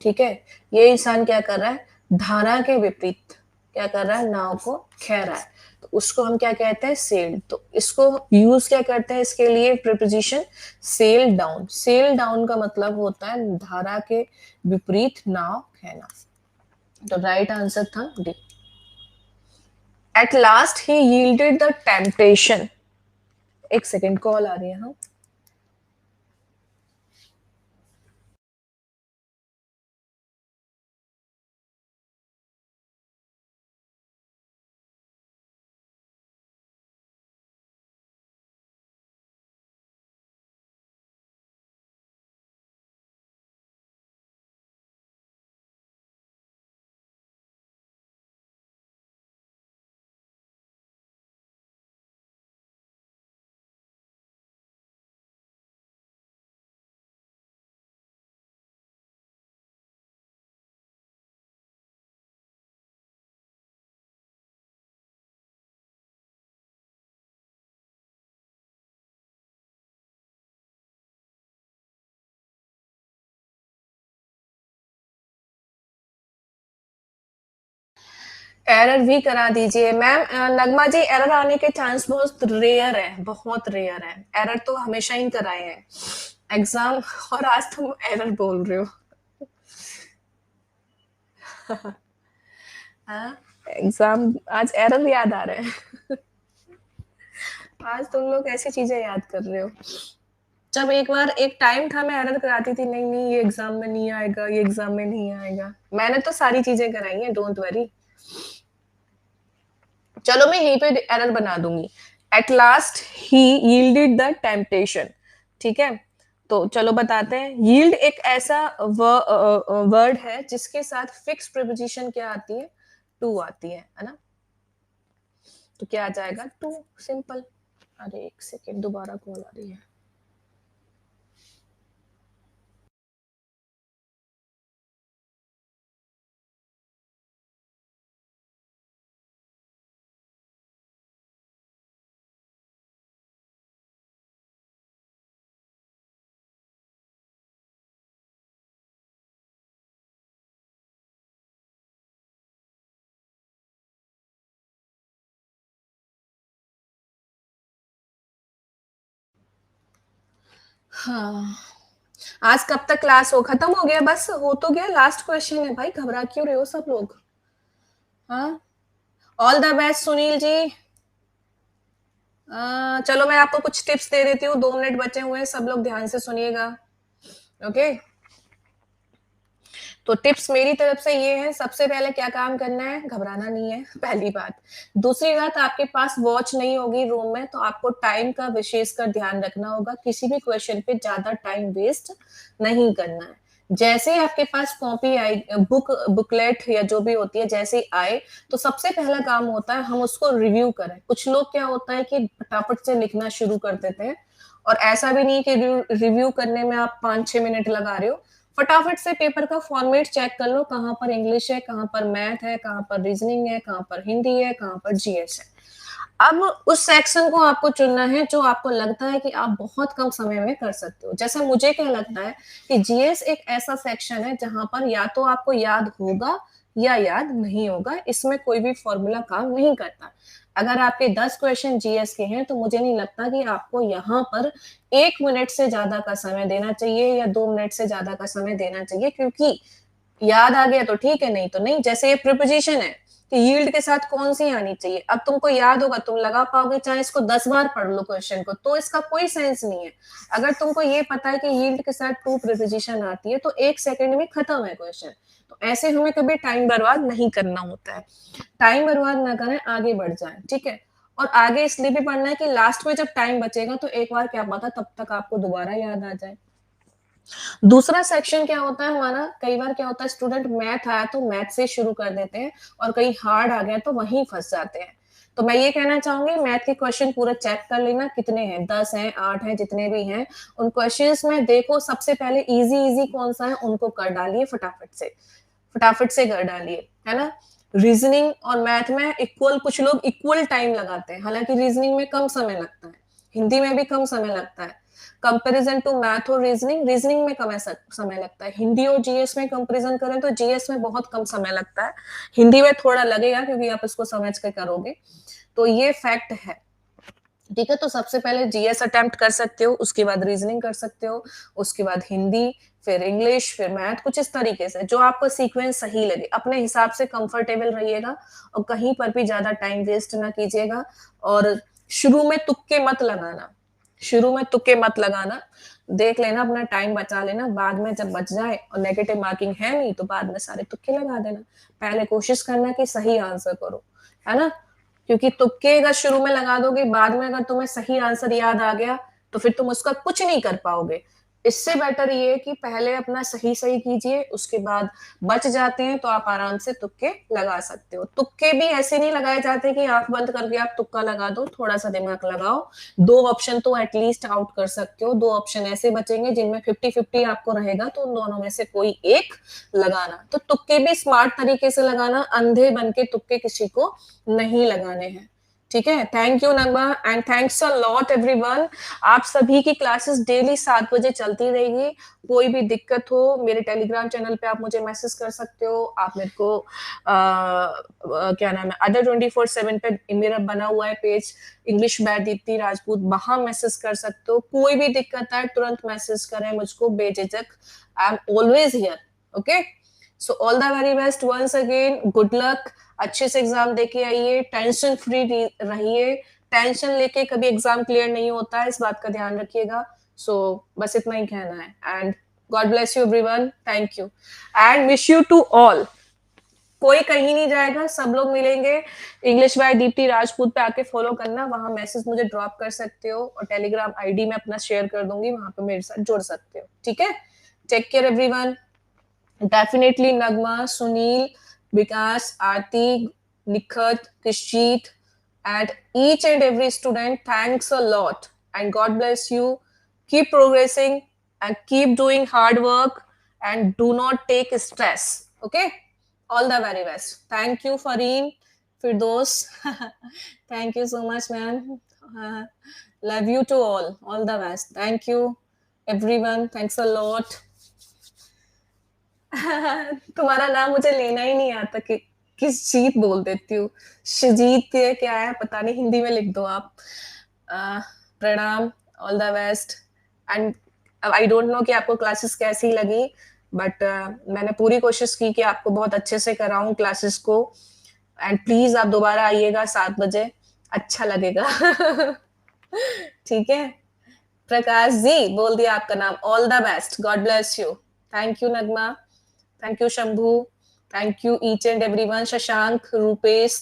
ठीक है, ये इंसान क्या कर रहा है, धारा के विपरीत क्या कर रहा है, नाव को खे रहा है। तो उसको हम क्या कहते हैं, सेल। तो इसको यूज क्या करते हैं इसके लिए, preposition sell down. Sell down का मतलब होता है धारा के विपरीत नाव खेना। तो राइट आंसर था D. Eight last he yielded the temptation. एक सेकेंड, कॉल आ रही है। हाँ, एरर भी करा दीजिए मैम। नगमा जी, एरर आने के चांस बहुत रेयर है, बहुत रेयर है। एरर तो हमेशा ही कराए हैं एग्जाम, और आज तुम एरर बोल रहे हो। हाँ, एग्जाम आज एरर याद आ रहे हैं। आज तुम लोग ऐसी चीजें याद कर रहे हो। जब एक बार एक टाइम था मैं एरर कराती थी, नहीं नहीं ये एग्जाम में नहीं आएगा, ये एग्जाम में नहीं आएगा। मैंने तो सारी चीजें कराई हैं, डोंट वरी। चलो मैं यहीं पे एरर बना दूंगी। Eight last he yielded the temptation. ठीक है, तो चलो बताते हैं। यील्ड एक ऐसा वर्ड है जिसके साथ फिक्स प्रीपोजिशन क्या आती है, टू आती है ना। तो क्या आ जाएगा, टू, सिंपल। अरे एक सेकेंड, दोबारा कॉल आ रही है। हाँ, आज कब तक क्लास हो, खत्म हो गया, बस हो तो गया, लास्ट क्वेश्चन है भाई, घबरा क्यों रहे हो सब लोग। हाँ, all the best Sunil ji. चलो मैं आपको कुछ टिप्स दे देती हूँ, 2 मिनट बचे हुए हैं, सब लोग ध्यान से सुनिएगा। ओके, तो टिप्स मेरी तरफ से ये है, सबसे पहले क्या काम करना है, घबराना नहीं है, पहली बात। दूसरी बात, आपके पास वॉच नहीं होगी रूम में, तो आपको टाइम का विशेषकर ध्यान रखना होगा, किसी भी क्वेश्चन पे ज्यादा टाइम वेस्ट नहीं करना है। जैसे ही आपके पास कॉपी आई, बुकलेट या जो भी होती है, जैसे ही आए, तो सबसे पहला काम होता है हम उसको रिव्यू करें। कुछ लोग क्या होता है कि फटाफट से लिखना शुरू कर देते हैं, और ऐसा भी नहीं कि रिव्यू करने में आप 5-6 मिनट लगा रहे हो। फटाफट से पेपर का फॉर्मेट चेक कर लो, कहाँ पर इंग्लिश है, कहाँ पर मैथ है, कहाँ पर रीजनिंग है, कहाँ पर हिंदी है, कहाँ पर जीएस है। अब उस सेक्शन को आपको चुनना है जो आपको लगता है कि आप बहुत कम समय में कर सकते हो। जैसे मुझे क्या लगता है कि जीएस एक ऐसा सेक्शन है जहां पर या तो आपको याद होगा या याद नहीं होगा, इसमें कोई भी फॉर्मूला काम नहीं करता। अगर आपके 10 क्वेश्चन जीएस के हैं तो मुझे नहीं लगता कि आपको यहाँ पर 1 मिनट से ज्यादा का समय देना चाहिए या 2 मिनट से ज्यादा का समय देना चाहिए, क्योंकि याद आ गया तो ठीक है, नहीं तो नहीं। जैसे ये प्रिपोजिशन है कि यील्ड के साथ कौन सी आनी चाहिए, अब तुमको याद होगा तुम लगा पाओगे, चाहे इसको 10 बार पढ़ लो क्वेश्चन को, तो इसका कोई सेंस नहीं है। अगर तुमको ये पता है कि यील्ड के साथ टू प्रिपोजिशन आती है तो 1 सेकंड में खत्म है क्वेश्चन। तो ऐसे हमें कभी टाइम बर्बाद नहीं करना होता है। टाइम बर्बाद ना करें, आगे बढ़ जाए, ठीक है। और आगे इसलिए भी पढ़ना है कि लास्ट में जब टाइम बचेगा तो एक बार क्या पता तब तक आपको दोबारा याद आ जाए। दूसरा सेक्शन क्या होता है हमारा, कई बार क्या होता है स्टूडेंट मैथ आया तो मैथ से शुरू कर देते हैं और कहीं हार्ड आ गया तो वहीं फंस जाते हैं। तो मैं ये कहना चाहूंगी मैथ के क्वेश्चन पूरा चेक कर लेना, कितने हैं, 10 हैं, 8 हैं, जितने भी हैं उन क्वेश्चंस में देखो सबसे पहले इजी इजी कौन सा है उनको कर डालिए, फटाफट से कर डालिए, है ना। रीजनिंग और मैथ में इक्वल, कुछ लोग इक्वल टाइम लगाते हैं, हालांकि रीजनिंग में कम समय लगता है, हिंदी में भी कम समय लगता है। कंपैरिजन टू मैथ और रीजनिंग में कम ऐसा समय लगता है। हिंदी और जीएस में कंपैरिजन करें तो जीएस में बहुत कम समय लगता है, हिंदी में थोड़ा लगेगा क्योंकि आप इसको समझ के करोगे। तो ये फैक्ट है, ठीक है। तो सबसे पहले जीएस अटेम्प्ट कर सकते हो, उसके बाद रीजनिंग कर सकते हो, उसके बाद हिंदी, फिर इंग्लिश, फिर मैथ, कुछ इस तरीके से जो आपको सीक्वेंस सही लगे अपने हिसाब से कंफर्टेबल रहिएगा और कहीं पर भी ज्यादा टाइम वेस्ट ना कीजिएगा। और शुरू में तुक्के मत लगाना, शुरू में तुक्के मत लगाना, देख लेना अपना टाइम बचा लेना, बाद में जब बच जाए और नेगेटिव मार्किंग है नहीं तो बाद में सारे तुक्के लगा देना। पहले कोशिश करना कि सही आंसर करो, है ना। क्योंकि तुक्के अगर शुरू में लगा दोगे, बाद में अगर तुम्हें सही आंसर याद आ गया तो फिर तुम उसका कुछ नहीं कर पाओगे। इससे बेटर ये है कि पहले अपना सही सही कीजिए, उसके बाद बच जाते हैं तो आप आराम से तुक्के लगा सकते हो। तुक्के भी ऐसे नहीं लगाए जाते कि आंख बंद करके आप तुक्का लगा दो, थोड़ा सा दिमाग लगाओ। 2 ऑप्शन तो एटलीस्ट आउट कर सकते हो, 2 ऑप्शन ऐसे बचेंगे जिनमें 50-50 आपको रहेगा, तो उन दोनों में से कोई एक लगाना। तो तुक्के भी स्मार्ट तरीके से लगाना, अंधे बन के तुक्के किसी को नहीं लगाने हैं, ठीक है। Thank you Nagma and thanks a lot everyone. आप सभी की क्लासेस डेली 7 बजे चलती रहेगी। कोई भी दिक्कत हो मेरे टेलीग्राम चैनल पे आप मुझे मैसेज कर सकते हो, आप मेरे को क्या नाम है अदर 24/7 पे मेरा बना हुआ है page English by Deepti Rajput, वहां मैसेज कर सकते हो। कोई भी दिक्कत है तुरंत मैसेज करें मुझको बेझिझक, I am always here, okay. So all the very best once again, good luck, अच्छे से एग्जाम देके आइए, टेंशन फ्री रहिए, टेंशन लेके कभी एग्जाम क्लियर नहीं होता है, इस बात का ध्यान रखिएगा। सो बस इतना ही कहना है and God bless you everyone, thank you and wish you to all. कोई कहीं नहीं जाएगा, सब लोग मिलेंगे इंग्लिश बाय दीप्ति राजपूत पे, आके फॉलो करना, वहां मैसेज मुझे ड्रॉप कर सकते हो और टेलीग्राम आईडी में अपना शेयर कर दूंगी, वहां पे मेरे साथ जुड़ सकते हो, ठीक है। Take care everyone. Definitely Nagma, Sunil, Vikas, Aarti, Nikhat, Kishit, and each and every student, thanks a lot. And God bless you. Keep progressing and keep doing hard work and do not take stress. Okay? All the very best. Thank you, Fareen, Firdos. Thank you so much, man. Love you to all. All the best. Thank you, everyone. Thanks a lot. तुम्हारा नाम मुझे लेना ही नहीं आता कि किस जीत बोल देती हूँ, शजीत है क्या है पता नहीं, हिंदी में लिख दो आप। प्रणाम, all the best and I don't know कि आपको क्लासेस कैसी लगी, बट मैंने पूरी कोशिश की कि आपको बहुत अच्छे से कराऊं क्लासेस को। एंड प्लीज आप दोबारा आइएगा 7 बजे, अच्छा लगेगा। ठीक है, प्रकाश जी बोल दिया आपका नाम, all the best, God bless you, thank you Nagma, thank you Shambhu, thank you each and everyone, Shashank, Rupesh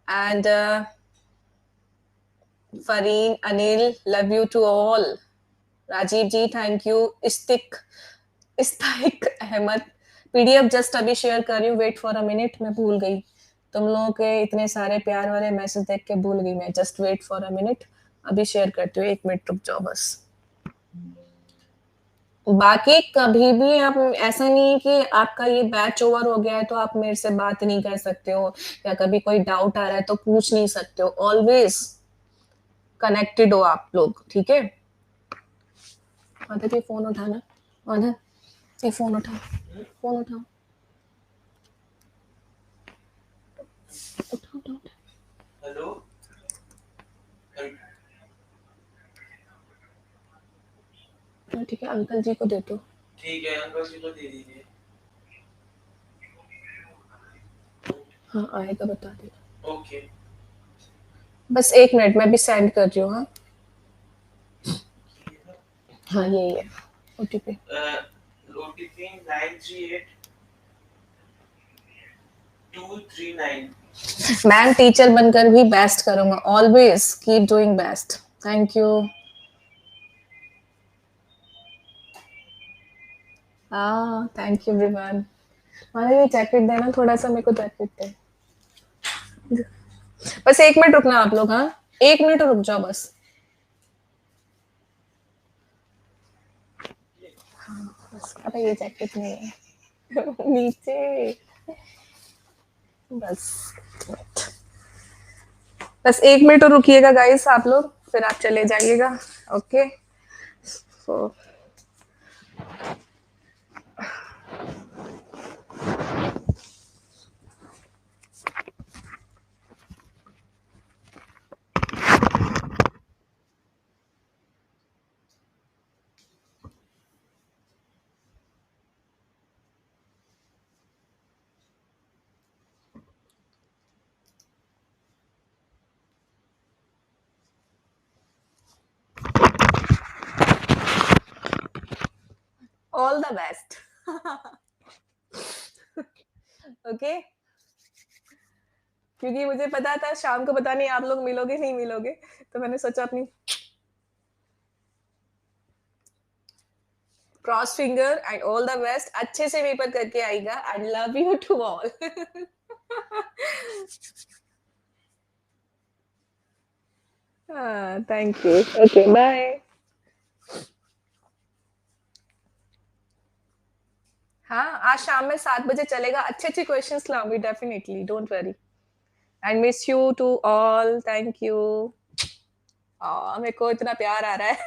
and Fareen, Anil, love you to all, Rajiv ji thank you, Ishtiaq Ahmed, PDF just अभी शेयर कर रही हूँ, वेट फॉर अ मिनट, मैं भूल गई, तुम लोगों के इतने सारे प्यार वाले मैसेज देख के भूल गई मैं, just wait for a minute, अभी शेयर करती हूँ, 1 मिनट रुक जाओ बस। बाकी कभी भी आप, ऐसा नहीं है कि आपका ये बैच ओवर हो गया है तो आप मेरे से बात नहीं कर सकते हो, या कभी कोई डाउट आ रहा है तो पूछ नहीं सकते हो, ऑलवेज कनेक्टेड हो आप लोग, ठीक है। माधव ये फोन उठाना, माधव ये फोन उठा, फोन उठाओ। ठीक है, अंकल जी को दे दो। ठीक है, अंकल जी को दे दीजिए। हाँ आएगा, बता देना। ओके। बस 1 मिनट, मैं भी सेंड कर रही हूँ। हाँ हाँ यही है ओटीपी। ओटीपी 938239। मैम टीचर बनकर भी बेस्ट करूंगा, always keep doing best. Thank you. हाँ थैंक यू एवरीवन। माने ये जैकेट देना, थोड़ा सा मेरे को जैकेट दे। बस 1 मिनट रुकना आप लोग। हाँ 1 मिनट रुक जाओ बस। हाँ बस, अबे ये जैकेट नहीं है नीचे। बस बस 1 मिनट और रुकिएगा गाइस आप लोग, फिर आप चले जाइएगा। Okay so all the best. Okay क्योंकि मुझे पता था शाम को पता नहीं आप लोग मिलोगे नहीं मिलोगे, तो मैंने सोचा अपनी cross finger and all the best, अच्छे से पेपर करके आएगा and love you to all. Thank you. Okay bye. हाँ आज शाम में 7 बजे चलेगा, अच्छे अच्छे क्वेश्चंस लाऊंगी definitely, don't worry. And miss you to all, thank you. मेरे को इतना प्यार आ रहा है।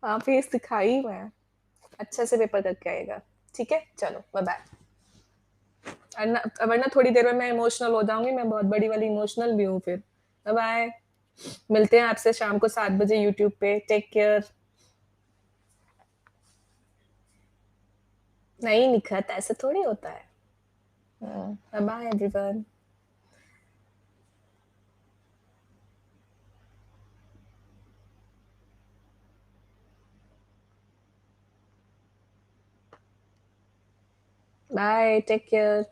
हाँ फेस दिखाई मैं, अच्छे से पेपर करके आएगा। ठीक है चलो बाय बाय। वरना थोड़ी देर में मैं इमोशनल हो जाऊंगी, मैं बहुत बड़ी वाली इमोशनल भी हूँ फिर। बाय बाय, मिलते हैं आपसे शाम को 7 बजे यूट्यूब पे। Take care. नहीं निखत, ऐसे थोड़ी होता है। Bye bye everyone. Bye, take care.